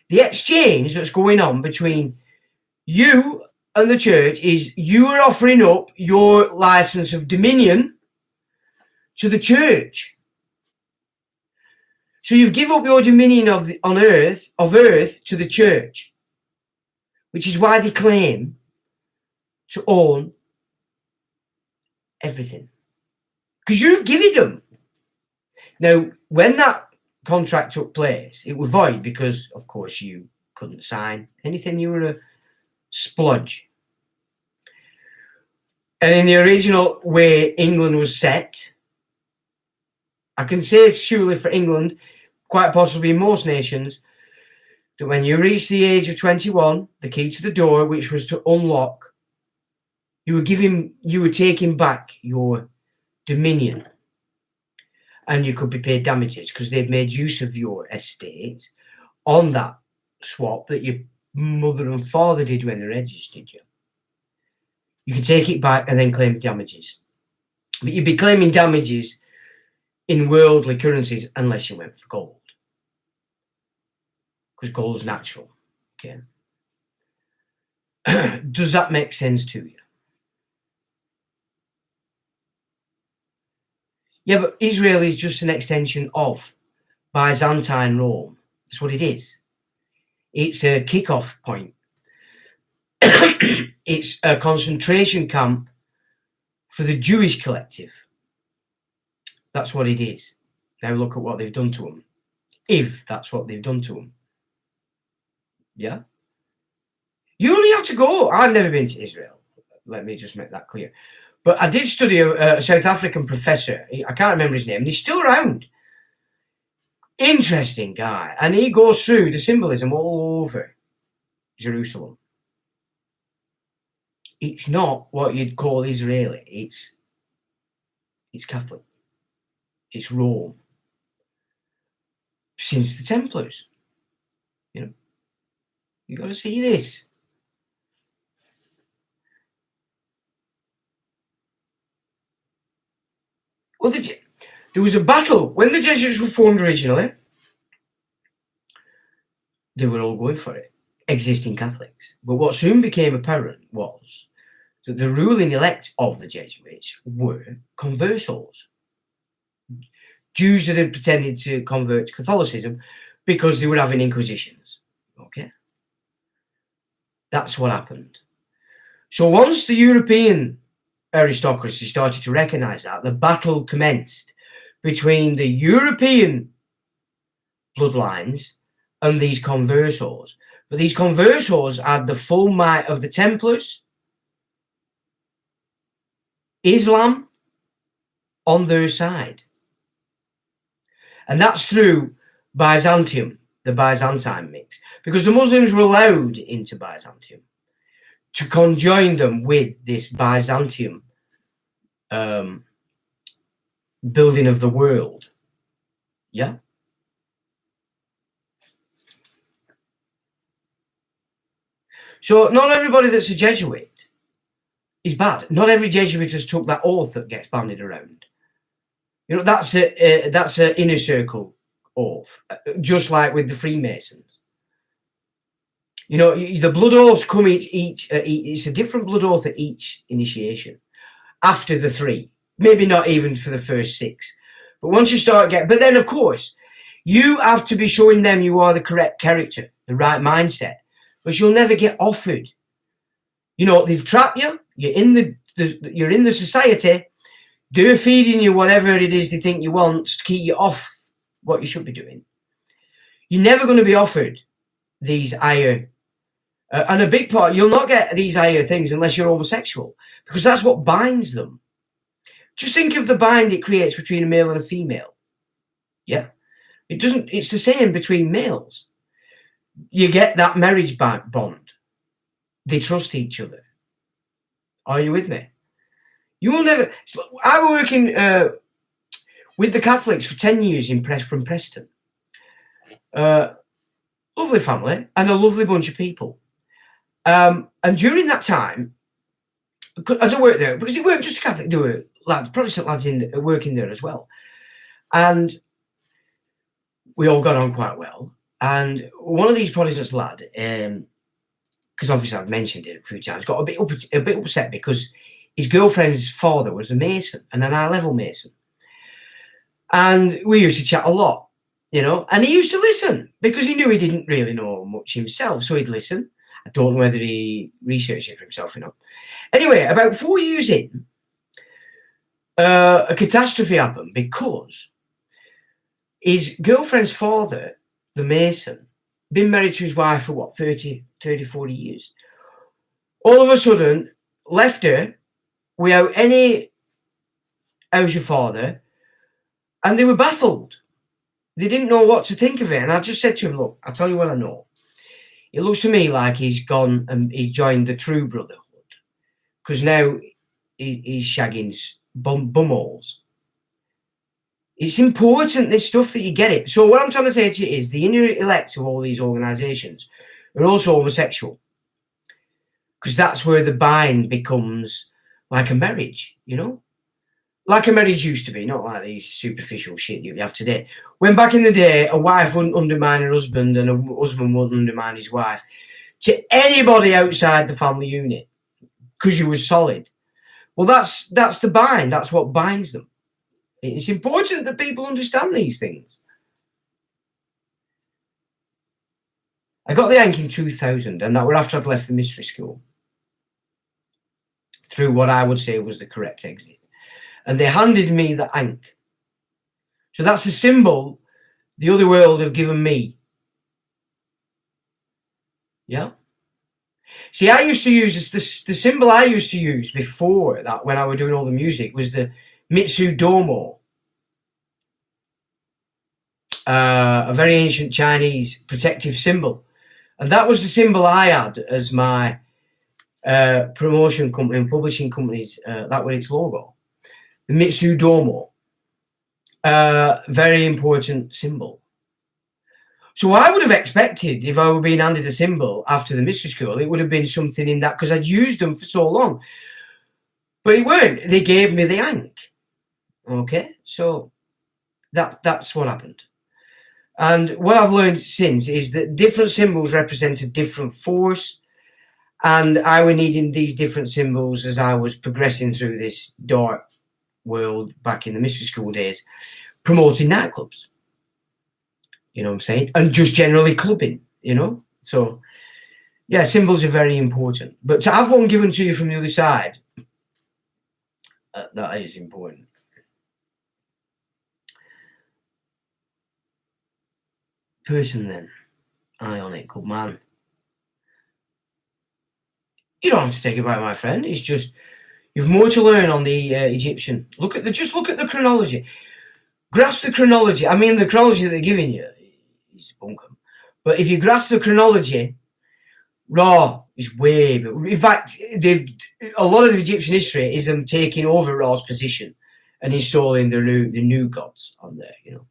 The exchange that's going on between you and the church is you are offering up your license of dominion to the church. So you've given up your dominion of earth to the church, which is why they claim to own everything. Because you've given them. Now, when that contract took place, it was void because, of course, you couldn't sign anything. You were a splodge. And in the original way England was set, I can say surely for England, quite possibly in most nations, that when you reach the age of 21, the key to the door, which was to unlock, you were taking back your dominion. And you could be paid damages because they'd made use of your estate on that swap that your mother and father did when they registered you. You can take it back and then claim damages. But you'd be claiming damages in worldly currencies unless you went for gold. Because gold's natural. Okay. Does that make sense to you? Yeah, but Israel is just an extension of Byzantine Rome. That's what it is. It's a kick-off point. It's a concentration camp for the Jewish collective. That's what it is. Now look at what they've done to them. If that's what they've done to them. Yeah? You only have to go. I've never been to Israel. Let me just make that clear. But I did study a South African professor. I can't remember his name. And he's still around. Interesting guy. And he goes through the symbolism all over Jerusalem. It's not what you'd call Israeli. It's Catholic. It's Rome. Since the Templars. You know. You got to see this. Well, there was a battle. When the Jesuits were formed originally, they were all going for it, existing Catholics. But what soon became apparent was that the ruling elect of the Jesuits were conversos. Jews that had pretended to convert to Catholicism because they were having inquisitions. Okay? That's what happened. So once the European aristocracy started to recognize that, the battle commenced between the European bloodlines and these conversos. But these conversos had the full might of the Templars, Islam on their side. And that's through Byzantium, the Byzantine mix, because the Muslims were allowed into Byzantium to conjoin them with this Byzantium building of the world. Yeah. So not everybody that's a Jesuit is bad. Not every Jesuit just took that oath that gets bandied around. You know, that's a inner circle oath, just like with the Freemasons. You know, the blood oaths come each it's a different blood oath at each initiation. After the 3, maybe not even for the first 6, but once you start but then of course you have to be showing them you are the correct character, the right mindset, but you'll never get offered. You know, they've trapped you. You're in the society. They're feeding you whatever it is they think you want to keep you off what you should be doing. You're never going to be offered these higher, and a big part, you'll not get these higher things unless you're homosexual, because that's what binds them. Just think of the bind it creates between a male and a female. Yeah, it's the same between males. You get that marriage bond. They trust each other. Are you with me? You will never. I was working with the Catholics for 10 years from Preston. Lovely family and a lovely bunch of people. And during that time, as I worked there, because it weren't just Catholic, there were Protestant lads working there as well. And we all got on quite well. And one of these Protestant lads, because obviously I've mentioned it a few times, got a bit upset because his girlfriend's father was a Mason and an high-level Mason. And we used to chat a lot, you know, and he used to listen because he knew he didn't really know much himself, so he'd listen. I don't know whether he researched it for himself, you know. Anyway, about 4 years in, a catastrophe happened because his girlfriend's father, the Mason, been married to his wife for 30, 40 years. All of a sudden, left her without any, how's your father? And they were baffled. They didn't know what to think of it. And I just said to him, look, I'll tell you what I know. It looks to me like he's gone and he's joined the True Brotherhood. Because now he's shagging bumholes. It's important, this stuff, that you get it. So what I'm trying to say to you is the inner elects of all these organisations are also homosexual. because that's where the bind becomes like a marriage, you know? Like a marriage used to be, not like these superficial shit you have today. When back in the day, a wife wouldn't undermine her husband and a husband wouldn't undermine his wife to anybody outside the family unit because you were solid. Well, that's the bind. That's what binds them. It's important that people understand these things. I got the Yank in 2000, and that were after I'd left the mystery school through what I would say was the correct exit. And they handed me the Ankh. So that's a symbol the other world have given me. Yeah? See, I used to use this, the symbol I used to use before that when I was doing all the music was the Mitsu Domo. A very ancient Chinese protective symbol. And that was the symbol I had as my promotion company and publishing companies. That was its logo. The Mitsu Domo. Very important symbol. So I would have expected, if I were being handed a symbol after the mystery school, it would have been something in that, because I'd used them for so long. But it weren't. They gave me the Ankh. Okay, so that's what happened. And what I've learned since is that different symbols represent a different force, and I was needing these different symbols as I was progressing through this dark world back in the mystery school days, promoting nightclubs. You know what I'm saying? And just generally clubbing, you know? So, yeah, symbols are very important. But to have one given to you from the other side, that is important. Person then, Ionic, good man. You don't have to take it back, my friend. It's just, you've more to learn on the Egyptian. Just look at the chronology. Grasp the chronology. I mean, the chronology that they're giving you is bunkum. But if you grasp the chronology, Ra is way. In fact, a lot of the Egyptian history is them taking over Ra's position and installing the new gods on there. You know,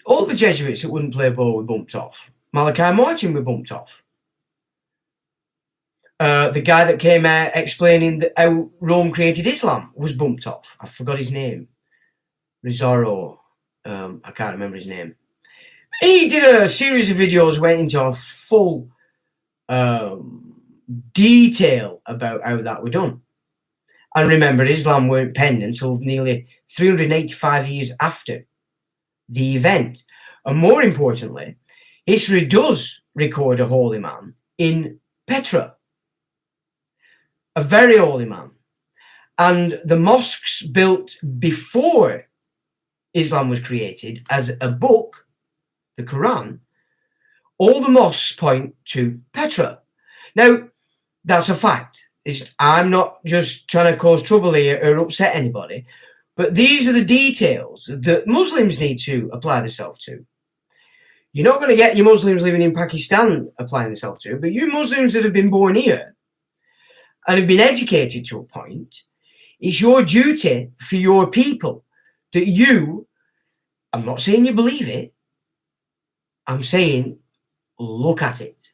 all the Jesuits that wouldn't play ball were bumped off. Malachi Martin were bumped off. The guy that came out explaining how Rome created Islam was bumped off. I forgot his name. Rizzaro. I can't remember his name. He did a series of videos, went into a full detail about how that was done. And remember, Islam weren't penned until nearly 385 years after the event. And more importantly, history does record a holy man in Petra. A very holy man. And the mosques built before Islam was created as a book, the Quran, all the mosques point to Petra. Now, that's a fact. I'm not just trying to cause trouble here or upset anybody, but these are the details that Muslims need to apply themselves to. You're not going to get your Muslims living in Pakistan applying themselves to, but you Muslims that have been born here and have been educated to a point, it's your duty for your people that you, I'm not saying you believe it, I'm saying look at it.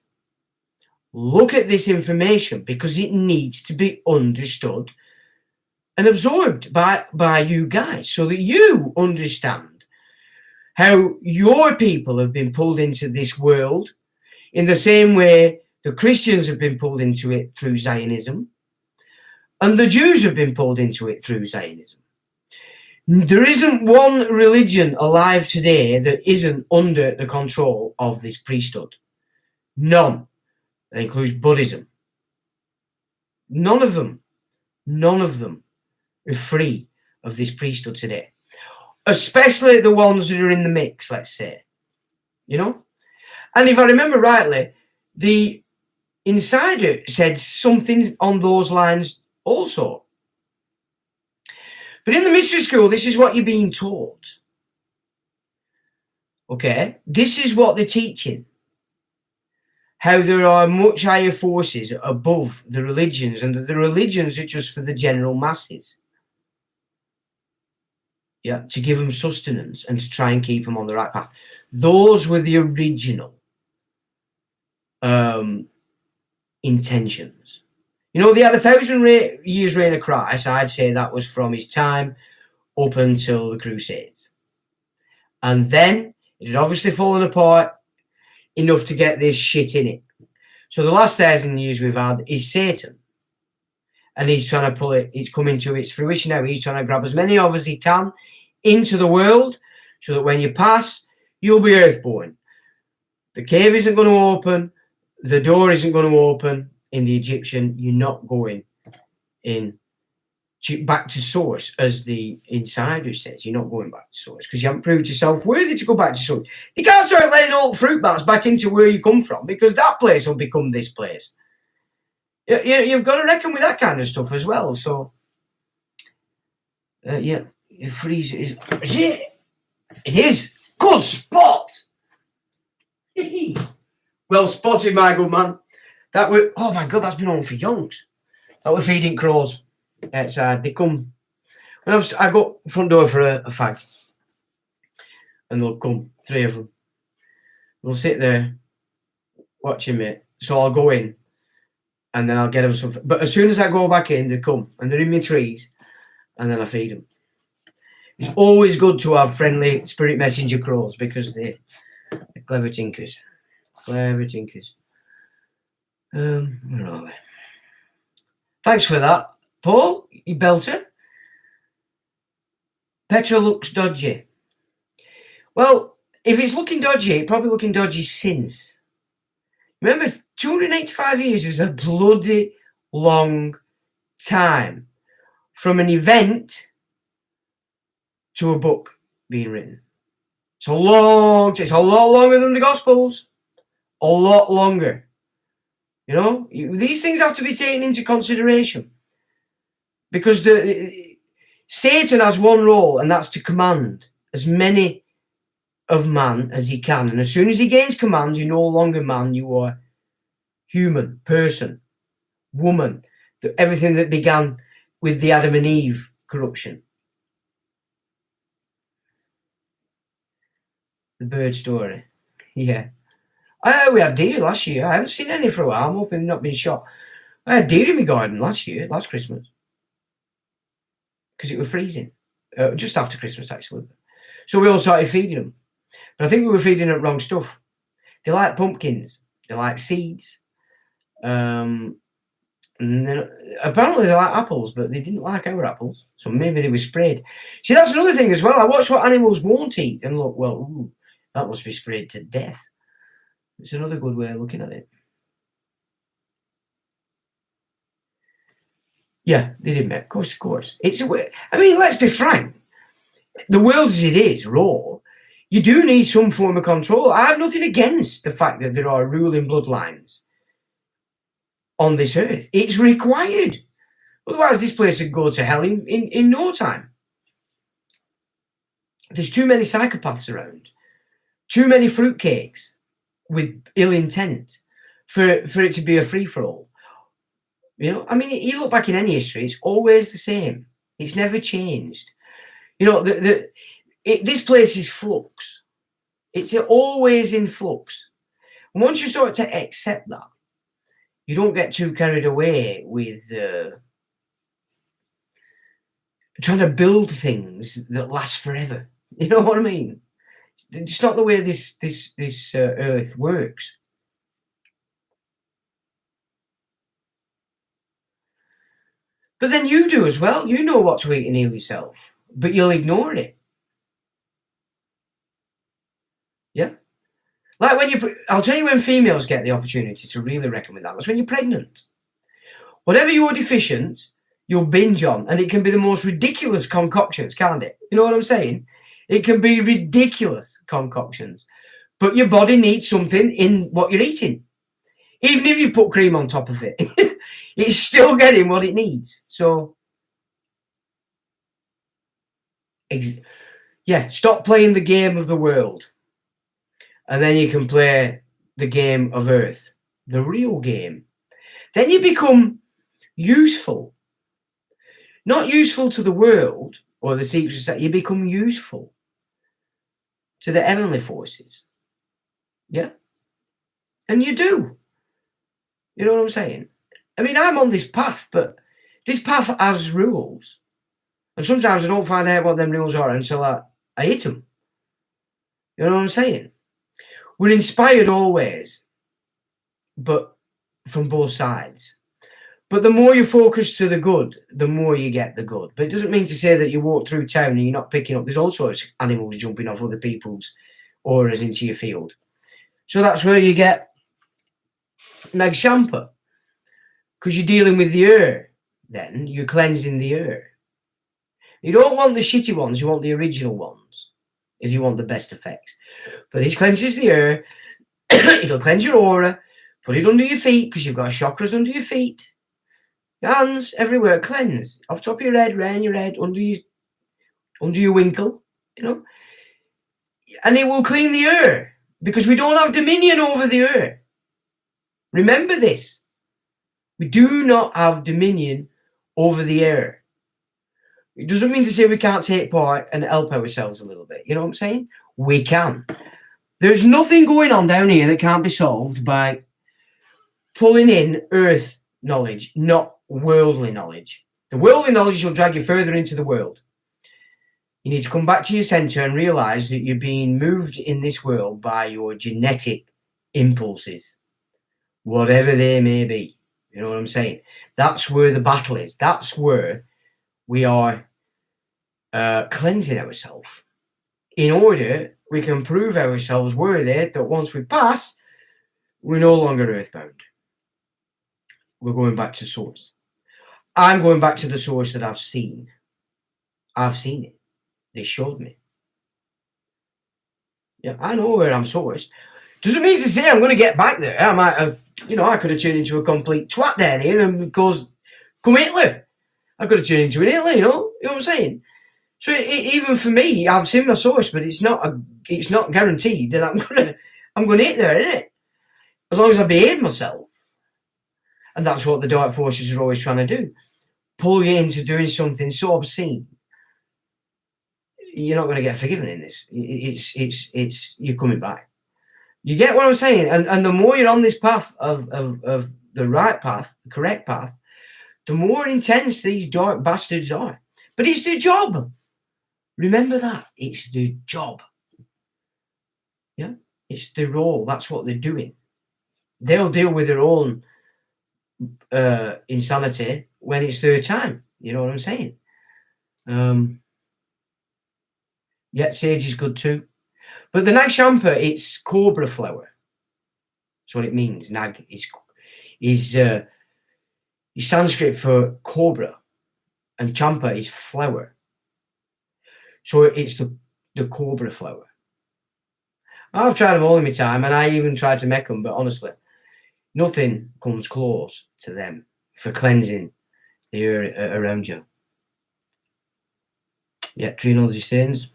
Look at this information because it needs to be understood and absorbed by you guys so that you understand how your people have been pulled into this world in the same way the Christians have been pulled into it through Zionism and the Jews have been pulled into it through Zionism. There isn't one religion alive today that isn't under the control of this priesthood. None. That includes Buddhism. None of them are free of this priesthood today. Especially the ones that are in the mix, let's say. You know? And if I remember rightly, the insider said something on those lines also. But in the mystery school, this is what you're being taught. Okay? This is what they're teaching. How there are much higher forces above the religions and that the religions are just for the general masses. yeah, to give them sustenance and to try and keep them on the right path. Those were the original intentions. You know, they had 1,000 years reign of Christ. I'd say that was from his time up until the Crusades. And then it had obviously fallen apart enough to get this shit in it. So the last 1,000 years we've had is Satan. And he's trying to pull it, it's coming to its fruition now. He's trying to grab as many of as he can into the world so that when you pass, you'll be earthborn. The cave isn't going to open. The door isn't going to open. In the Egyptian, you're not going in back to source, as the insider says. You're not going back to source because you haven't proved yourself worthy to go back to source. You can't start letting all the fruit bats back into where you come from, because that place will become this place. You've got to reckon with that kind of stuff as well. So, yeah, it freezes. It is. Good spot. Well spotted, my good man. That were, oh my God, that's been on for yonks. That were feeding crows outside. They come. When I go front door for a fag, and they'll come, 3 of them. They'll sit there watching me. So I'll go in, and then I'll get them some. But as soon as I go back in, they come, and they're in my trees, and then I feed them. It's always good to have friendly spirit messenger crows, because they're clever tinkers. Clever tinkers. Where are we? Thanks for that, Paul, you belter. Petrol looks dodgy. Well, if it's looking dodgy, it's probably looking dodgy since. Remember, 285 years is a bloody long time from an event to a book being written. It's a lot longer than the Gospels. A lot longer. You know, these things have to be taken into consideration, because Satan has one role, and that's to command as many of man as he can. And as soon as he gains command, you're no longer man, you are human, person, woman, everything that began with the Adam and Eve corruption. The bird story. Yeah. We had deer last year. I haven't seen any for a while. I'm hoping they've not been shot. I had deer in my garden last Christmas. Because it was freezing. Just after Christmas, actually. So we all started feeding them. But I think we were feeding them wrong stuff. They like pumpkins. They like seeds. And then apparently they like apples, but they didn't like our apples. So maybe they were sprayed. See, that's another thing as well. I watch what animals won't eat and look, well, ooh, that must be sprayed to death. It's another good way of looking at it. Yeah, they did, mate. Of course. It's a way. I mean, let's be frank. The world as it is, raw, you do need some form of control. I have nothing against the fact that there are ruling bloodlines on this earth. It's required. Otherwise, this place would go to hell in no time. There's too many psychopaths around. Too many fruitcakes with ill intent for it to be a free-for-all. You know, I mean, you look back in any history, it's always the same. It's never changed. You know, this place is flux. It's always in flux. And once you start to accept that, you don't get too carried away with trying to build things that last forever. You know what I mean? It's not the way this earth works. But then you do as well. You know what to eat and heal yourself, but you'll ignore it. Yeah? Like when I'll tell you when females get the opportunity to really reckon with that. That's when you're pregnant. Whatever you're deficient, you'll binge on. And it can be the most ridiculous concoctions, can't it? You know what I'm saying? It can be ridiculous concoctions. But your body needs something in what you're eating. Even if you put cream on top of it, it's still getting what it needs. So, yeah, stop playing the game of the world. And then you can play the game of Earth, the real game. Then you become useful. Not useful to the world, or the secret society, you become useful to the heavenly forces. Yeah? And you do. You know what I'm saying? I mean, I'm on this path, but this path has rules. And sometimes I don't find out what them rules are until I hit them. You know what I'm saying? We're inspired always, but from both sides. But the more you focus to the good, the more you get the good. But it doesn't mean to say that you walk through town and you're not picking up. There's all sorts of animals jumping off other people's auras into your field. So that's where you get Nag Shampa. Because you're dealing with the air, then. You're cleansing the air. You don't want the shitty ones, you want the original ones, if you want the best effects. But this cleanses the air. It'll cleanse your aura. Put it under your feet, because you've got chakras under your feet. Your hands, everywhere, cleanse. Off top of your head, round your head, under your winkle, you know. And it will clean the air, because we don't have dominion over the air. Remember this. We do not have dominion over the air. It doesn't mean to say we can't take part and help ourselves a little bit. You know what I'm saying? We can. There's nothing going on down here that can't be solved by pulling in earth knowledge, not worldly knowledge. The worldly knowledge will drag you further into the world. You need to come back to your center and realize that you're being moved in this world by your genetic impulses, whatever they may be. You know what I'm saying? That's where the battle is. That's where we are cleansing ourselves. In order we can prove ourselves worthy that once we pass, we're no longer earthbound. We're going back to source. I'm going back to the source that I've seen. I've seen it. They showed me. Yeah, I know where I'm sourced. Doesn't mean to say I'm going to get back there. I might have, I could have turned into a complete twat down here and come Hitler. I could have turned into an Hitler, you know what I'm saying? So even for me, I've seen my source, but it's not guaranteed that I'm going to hit there, isn't it? As long as I behave myself. And that's what the dark forces are always trying to do. Pull you into doing something so obscene. You're not going to get forgiven in this. It's you're coming back. You get what I'm saying? And the more you're on this path of the right path, the correct path, the more intense these dark bastards are. But it's their job. Remember that. It's their job. Yeah? It's their role. That's what they're doing. They'll deal with their own insanity when it's their time. You know what I'm saying? Yeah, sage is good too. But the Nag Shampa, it's cobra flower. That's what it means. Nag is Sanskrit for cobra, and champa is flower. So it's the cobra flower. I've tried them all in my time, and I even tried to make them, but honestly, nothing comes close to them for cleansing the air around you. Yeah, tree knowledge sins.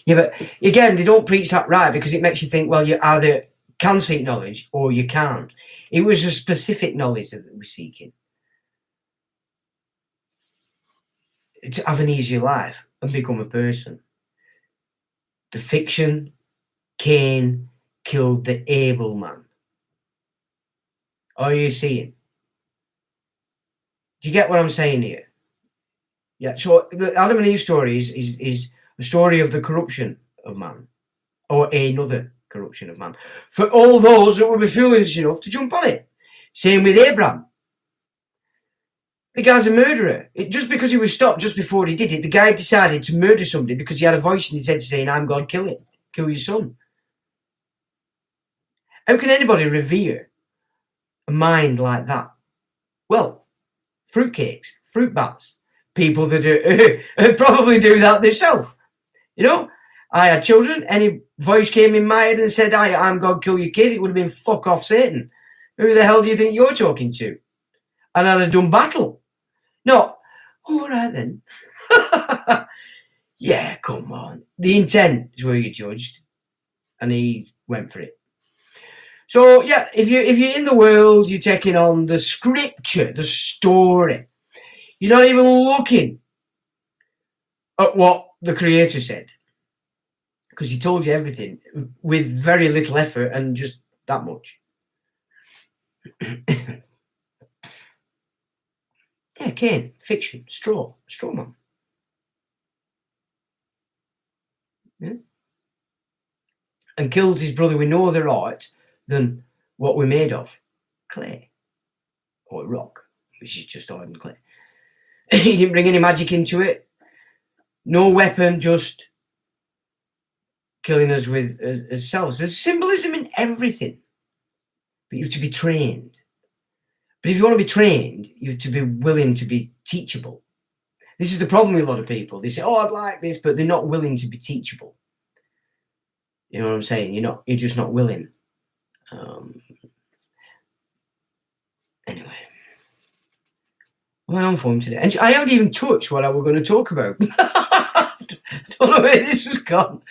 Yeah, but again, they don't preach that right because it makes you think, well, you either can seek knowledge or you can't. It was a specific knowledge that we're seeking. To have an easier life and become a person. The fiction, Cain killed the able man. Are you seeing? Do you get what I'm saying here? Yeah, so the Adam and Eve story is a story of the corruption of man, or another corruption of man, for all those that will be foolish enough to jump on it. Same with Abraham. The guy's a murderer. Just because he was stopped just before he did it, the guy decided to murder somebody because he had a voice in his head saying, I'm God, kill him. Kill your son. How can anybody revere a mind like that? Well, fruitcakes, fruit bats, people that probably do that themselves. You know, I had children, any voice came in my head and said, I'm God, kill your kid, it would have been fuck off Satan. Who the hell do you think you're talking to? And I'd have done battle. No, all right then. Yeah, come on. The intent is where you're judged. And he went for it. So, yeah, if you're in the world, you're taking on the scripture, the story. You're not even looking at what the Creator said, because he told you everything with very little effort and just that much. Yeah, Cain, fiction, straw man. Yeah? And killed his brother with no other right than what we're made of, clay or rock, which is just iron clay. He didn't bring any magic into it, no weapon, just killing us with ourselves. There's symbolism in everything, but you have to be trained. But if you want to be trained, you have to be willing to be teachable. This is the problem with a lot of people. They say, "Oh, I'd like this," but they're not willing to be teachable. You know what I'm saying? You're just not willing. Anyway, am I on form today? And I haven't even touched what I was going to talk about. I don't know where this has gone.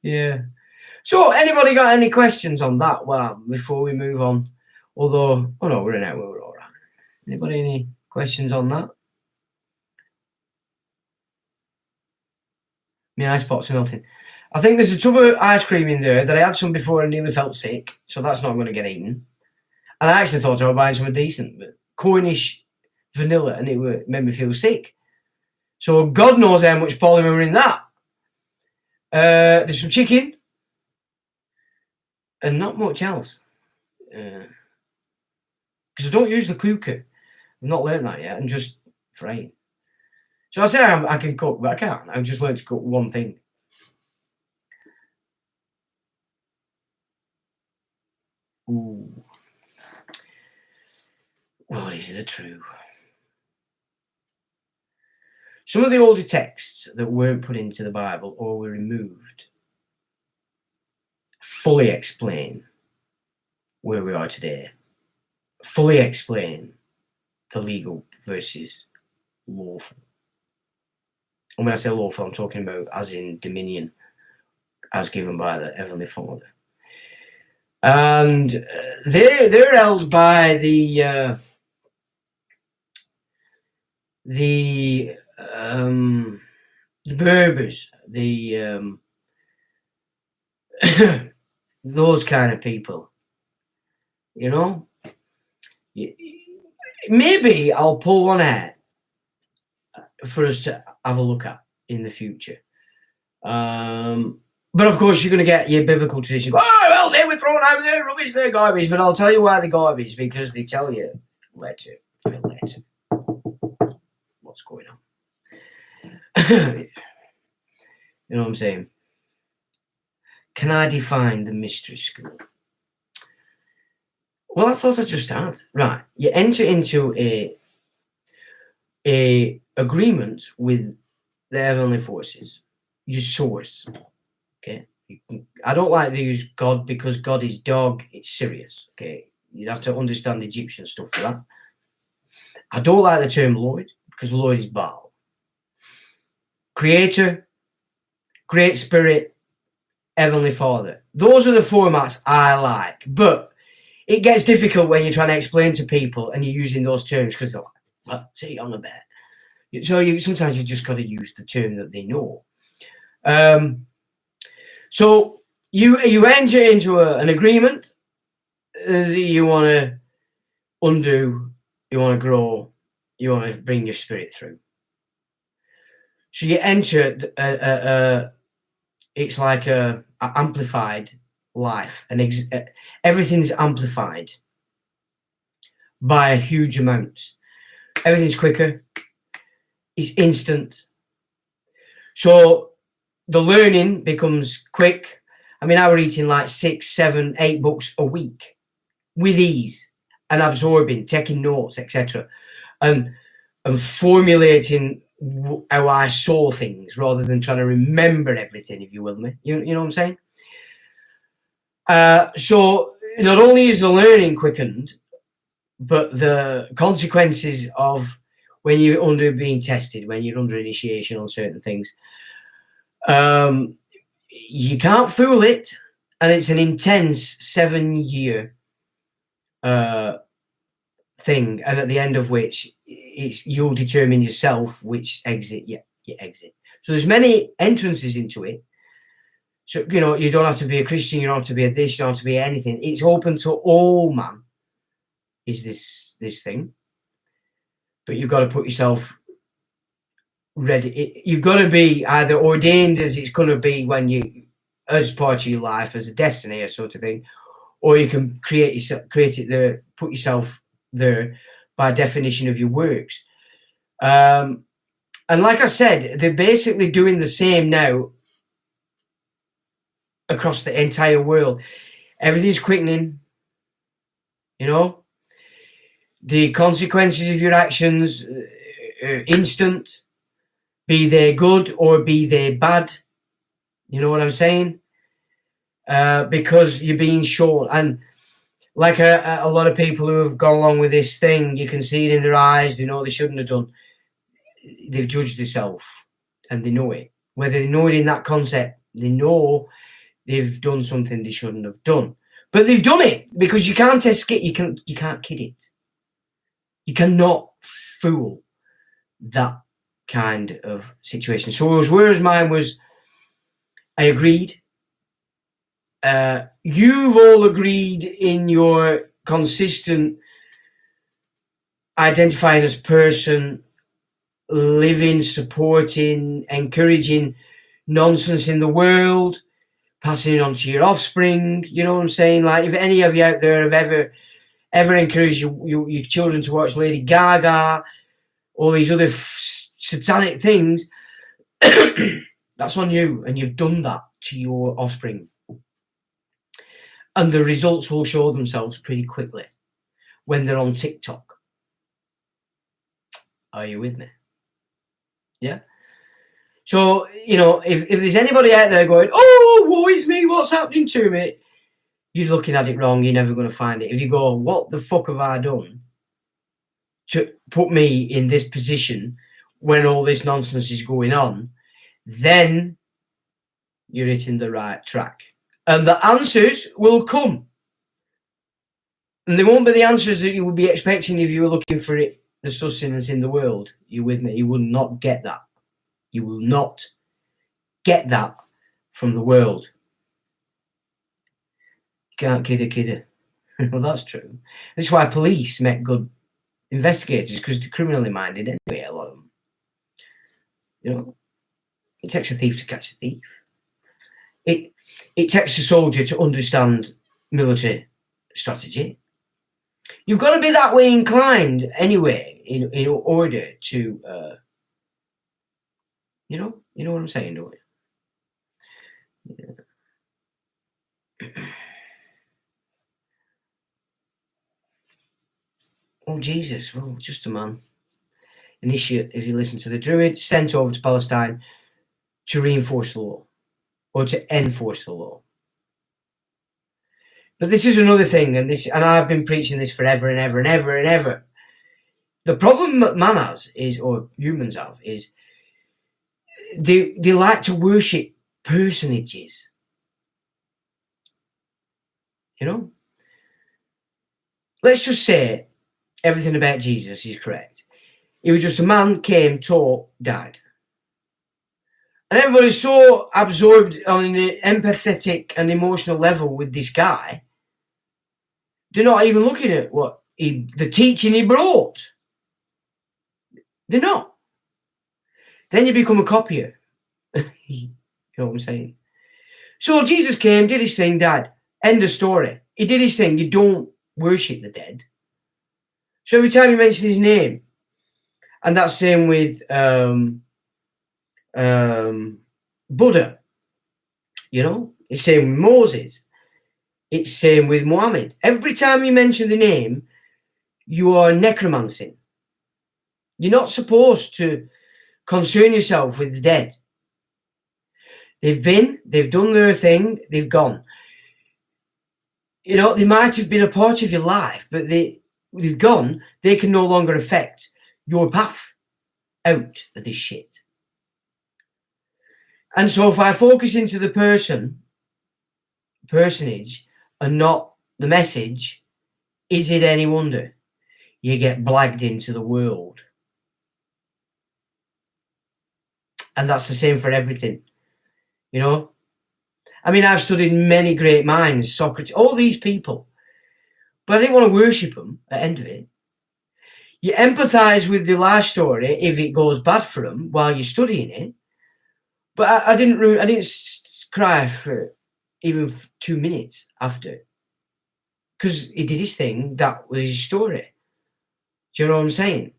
Yeah. So, anybody got any questions on that? Well, before we move on, although, oh no, we're in out. We're all right. Anybody any questions on that? My ice box melting. I think there's a tub of ice cream in there that I had some before and nearly felt sick, so that's not going to get eaten. And I actually thought I was buying something decent, but Cornish vanilla, and it made me feel sick. So God knows how much polymer in that. There's some chicken and not much else. Because I don't use the cooker. I've not learned that yet, and just frying. So I say I can cook, but I can't. I've just learned to cook one thing. Ooh. What is the truth? Some of the older texts that weren't put into the Bible or were removed fully explain where we are today. Fully explain the legal versus lawful. And when I say lawful, I'm talking about as in dominion, as given by the Heavenly Father. And they're held by the Berbers, those kind of people, you know. Maybe I'll pull one out for us to have a look at in the future. But of course, you're going to get your biblical tradition. Oh, well, they were thrown out there, rubbish, they're garbage. But I'll tell you why they're garbage, because they tell you later what's going on. You know what I'm saying? Can I define the mystery school? Well, I thought I just had. Right. You enter into a agreement with the heavenly forces, your source. Okay. I don't like to use God because God is dog. It's serious. Okay. You'd have to understand Egyptian stuff for that. I don't like the term Lord because Lord is Baal. Creator, Great Spirit, Heavenly Father. Those are the formats I like. But it gets difficult when you're trying to explain to people and you're using those terms because they're like, well, sit on the bed. So sometimes you just got to use the term that they know. So you enter into an agreement that you want to undo, you want to grow, you want to bring your spirit through. So you enter it's like a amplified life, and everything's amplified by a huge amount. Everything's quicker. It's instant. So the learning becomes quick. I mean, I were eating like 6, 7, 8 books a week with ease and absorbing, taking notes, etc. And formulating how I saw things rather than trying to remember everything, if you will. You know what I'm saying? So not only is the learning quickened, but the consequences of when you're under being tested, when you're under initiation on certain things, you can't fool it, and it's an intense 7-year thing, and at the end of which you'll determine yourself which exit you exit. So there's many entrances into it. So, you know, you don't have to be a Christian, you don't have to be a this, you don't have to be anything. It's open to all man, is this thing. But you've got to put yourself ready. You've got to be either ordained as it's going to be when you, as part of your life, as a destiny or sort of thing, or you can create it there, put yourself there by definition of your works. And like I said, they're basically doing the same now across the entire world. Everything's quickening, you know. The consequences of your actions are instant, be they good or be they bad. You know what I'm saying? Because you're being shown. And like a lot of people who have gone along with this thing, you can see it in their eyes. They know they shouldn't have done. They've judged themselves and they know it. Whether they know it in that concept, they know they've done something they shouldn't have done. But they've done it because you can't escape. You can't kid it. You cannot fool that kind of situation. So whereas mine was, I agreed. You've all agreed in your consistent identifying as person, living, supporting, encouraging nonsense in the world, passing it on to your offspring. You know what I'm saying? Like, if any of you out there have ever encouraged your children to watch Lady Gaga, all these other satanic things, that's on you, and you've done that to your offspring. And the results will show themselves pretty quickly when they're on TikTok. Are you with me? Yeah. So, you know, if there's anybody out there going, oh, woe is me, what's happening to me? You're looking at it wrong. You're never going to find it. If you go, what the fuck have I done to put me in this position when all this nonsense is going on? Then you're hitting the right track. And the answers will come. And they won't be the answers that you would be expecting if you were looking for it, the sustenance in the world. You with me? You will not get that. You will not get that from the world. You can't kid a kidder. Well, that's true. That's why police make good investigators, because they're criminally minded anyway, a lot of them. You know, it takes a thief to catch a thief. It takes a soldier to understand military strategy. You've got to be that way inclined anyway, in order to, you know what I'm saying, don't you? Yeah. Oh, Jesus, well, just a man. Initiate, if you listen to the Druids, sent over to Palestine to reinforce the law, or to enforce the law. But this is another thing, and I've been preaching this forever and ever and ever and ever. The problem that man has is, or humans have, is they like to worship personages. You know? Let's just say everything about Jesus is correct. He was just a man, came, taught, died. And everybody's so absorbed on an empathetic and emotional level with this guy, they're not even looking at what the teaching he brought. They're not. Then you become a copier. You know what I'm saying? So Jesus came, did his thing, died. End of story. He did his thing. You don't worship the dead. So every time you mention his name, and that's same with Buddha, you know, it's same with Moses, it's same with Muhammad. Every time you mention the name, you are necromancing. You're not supposed to concern yourself with the dead. They've done their thing, they've gone. You know, they might have been a part of your life, but they've gone. They can no longer affect your path out of this shit. And so if I focus into the personage, and not the message, is it any wonder you get blagged into the world? And that's the same for everything, you know. I mean, I've studied many great minds, Socrates, all these people, but I didn't want to worship them at the end of it. You empathise with the life story if it goes bad for them while you're studying it, but I didn't cry for even 2 minutes after, because he did his thing. That was his story. Do you know what I'm saying?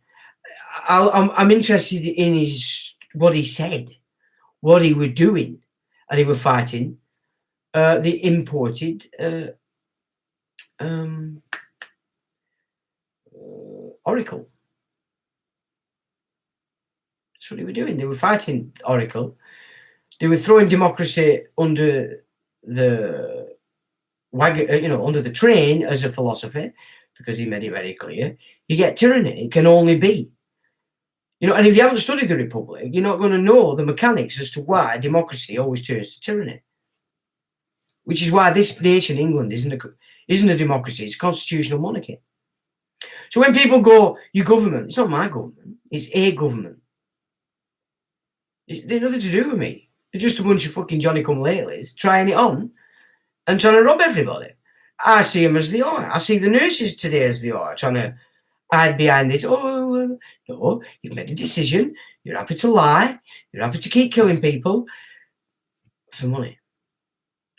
I'm interested in what he said, what he was doing, and he was fighting the imported Oracle. That's what they were doing. They were fighting Oracle. They were throwing democracy under the wagon, under the train as a philosophy, because he made it very clear. You get tyranny, it can only be. And if you haven't studied the Republic, you're not going to know the mechanics as to why democracy always turns to tyranny. Which is why this nation, England, isn't a democracy, it's a constitutional monarchy. So when people go, your government, it's not my government, it's a government. They're nothing to do with me. They're just a bunch of fucking Johnny-come-latelys trying it on and trying to rob everybody. I see them as they are. I see the nurses today as they are, trying to hide behind this. Oh, no, you've made a decision. You're happy to lie. You're happy to keep killing people for money.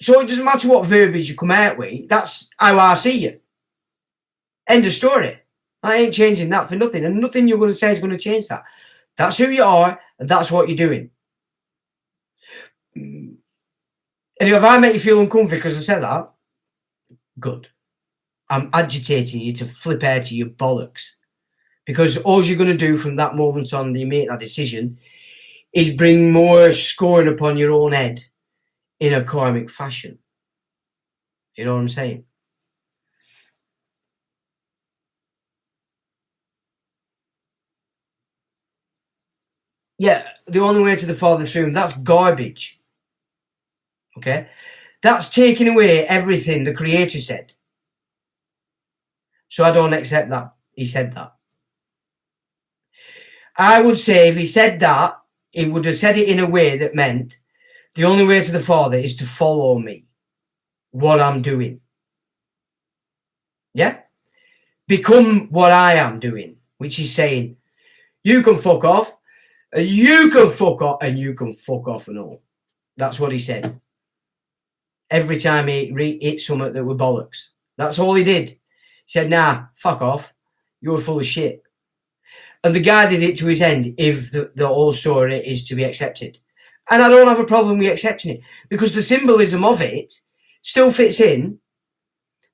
So it doesn't matter what verbiage you come out with. That's how I see you. End of story. I ain't changing that for nothing. And nothing you're going to say is going to change that. That's who you are, and that's what you're doing. And if I make you feel uncomfortable because I said that, good. I'm agitating you to flip out of your bollocks. Because all you're going to do from that moment on that you make that decision is bring more scorn upon your own head in a karmic fashion. You know what I'm saying? Yeah, the only way to the Father's room, that's garbage. Okay? That's taking away everything the Creator said. So I don't accept that he said that. I would say if he said that, he would have said it in a way that meant the only way to the Father is to follow me, what I'm doing. Yeah? Become what I am doing, which is saying, you can fuck off, and you can fuck off, and you can fuck off and all. That's what he said. Every time he hit something that were bollocks. That's all he did. He said, nah, fuck off. You're full of shit. And the guy did it to his end if the whole story is to be accepted. And I don't have a problem with accepting it, because the symbolism of it still fits in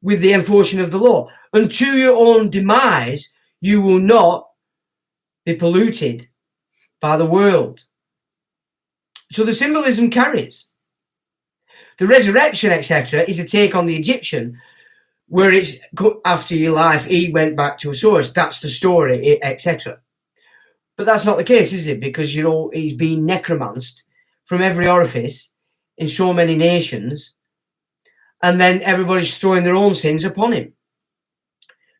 with the enforcement of the law. And to your own demise, you will not be polluted by the world. So the symbolism carries. The resurrection, etc., is a take on the Egyptian, where it's after your life, he went back to a source. That's the story, etc. But that's not the case, is it? Because, he's been necromanced from every orifice in so many nations, and then everybody's throwing their own sins upon him.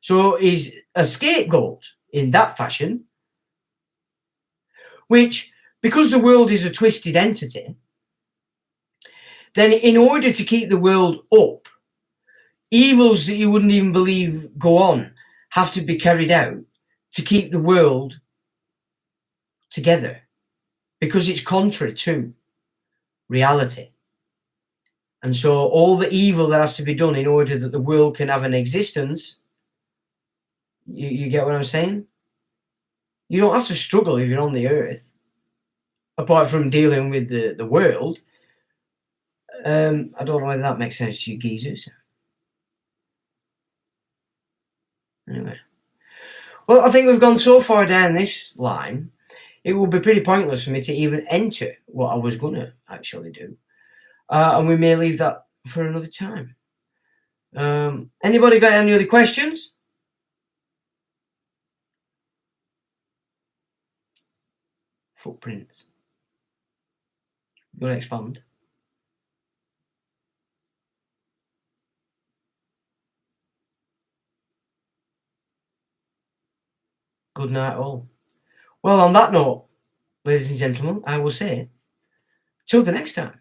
So he's a scapegoat in that fashion, which, because the world is a twisted entity, then in order to keep the world up, evils that you wouldn't even believe go on have to be carried out to keep the world together, because it's contrary to reality. And so all the evil that has to be done in order that the world can have an existence, you get what I'm saying? You don't have to struggle if you're on the earth, apart from dealing with the world. I don't know whether that makes sense to you geezers. Anyway. Well, I think we've gone so far down this line, it would be pretty pointless for me to even enter what I was going to actually do. And we may leave that for another time. Anybody got any other questions? Footprints. You want to expand? Good night all. Well, on that note, ladies and gentlemen, I will say, till the next time.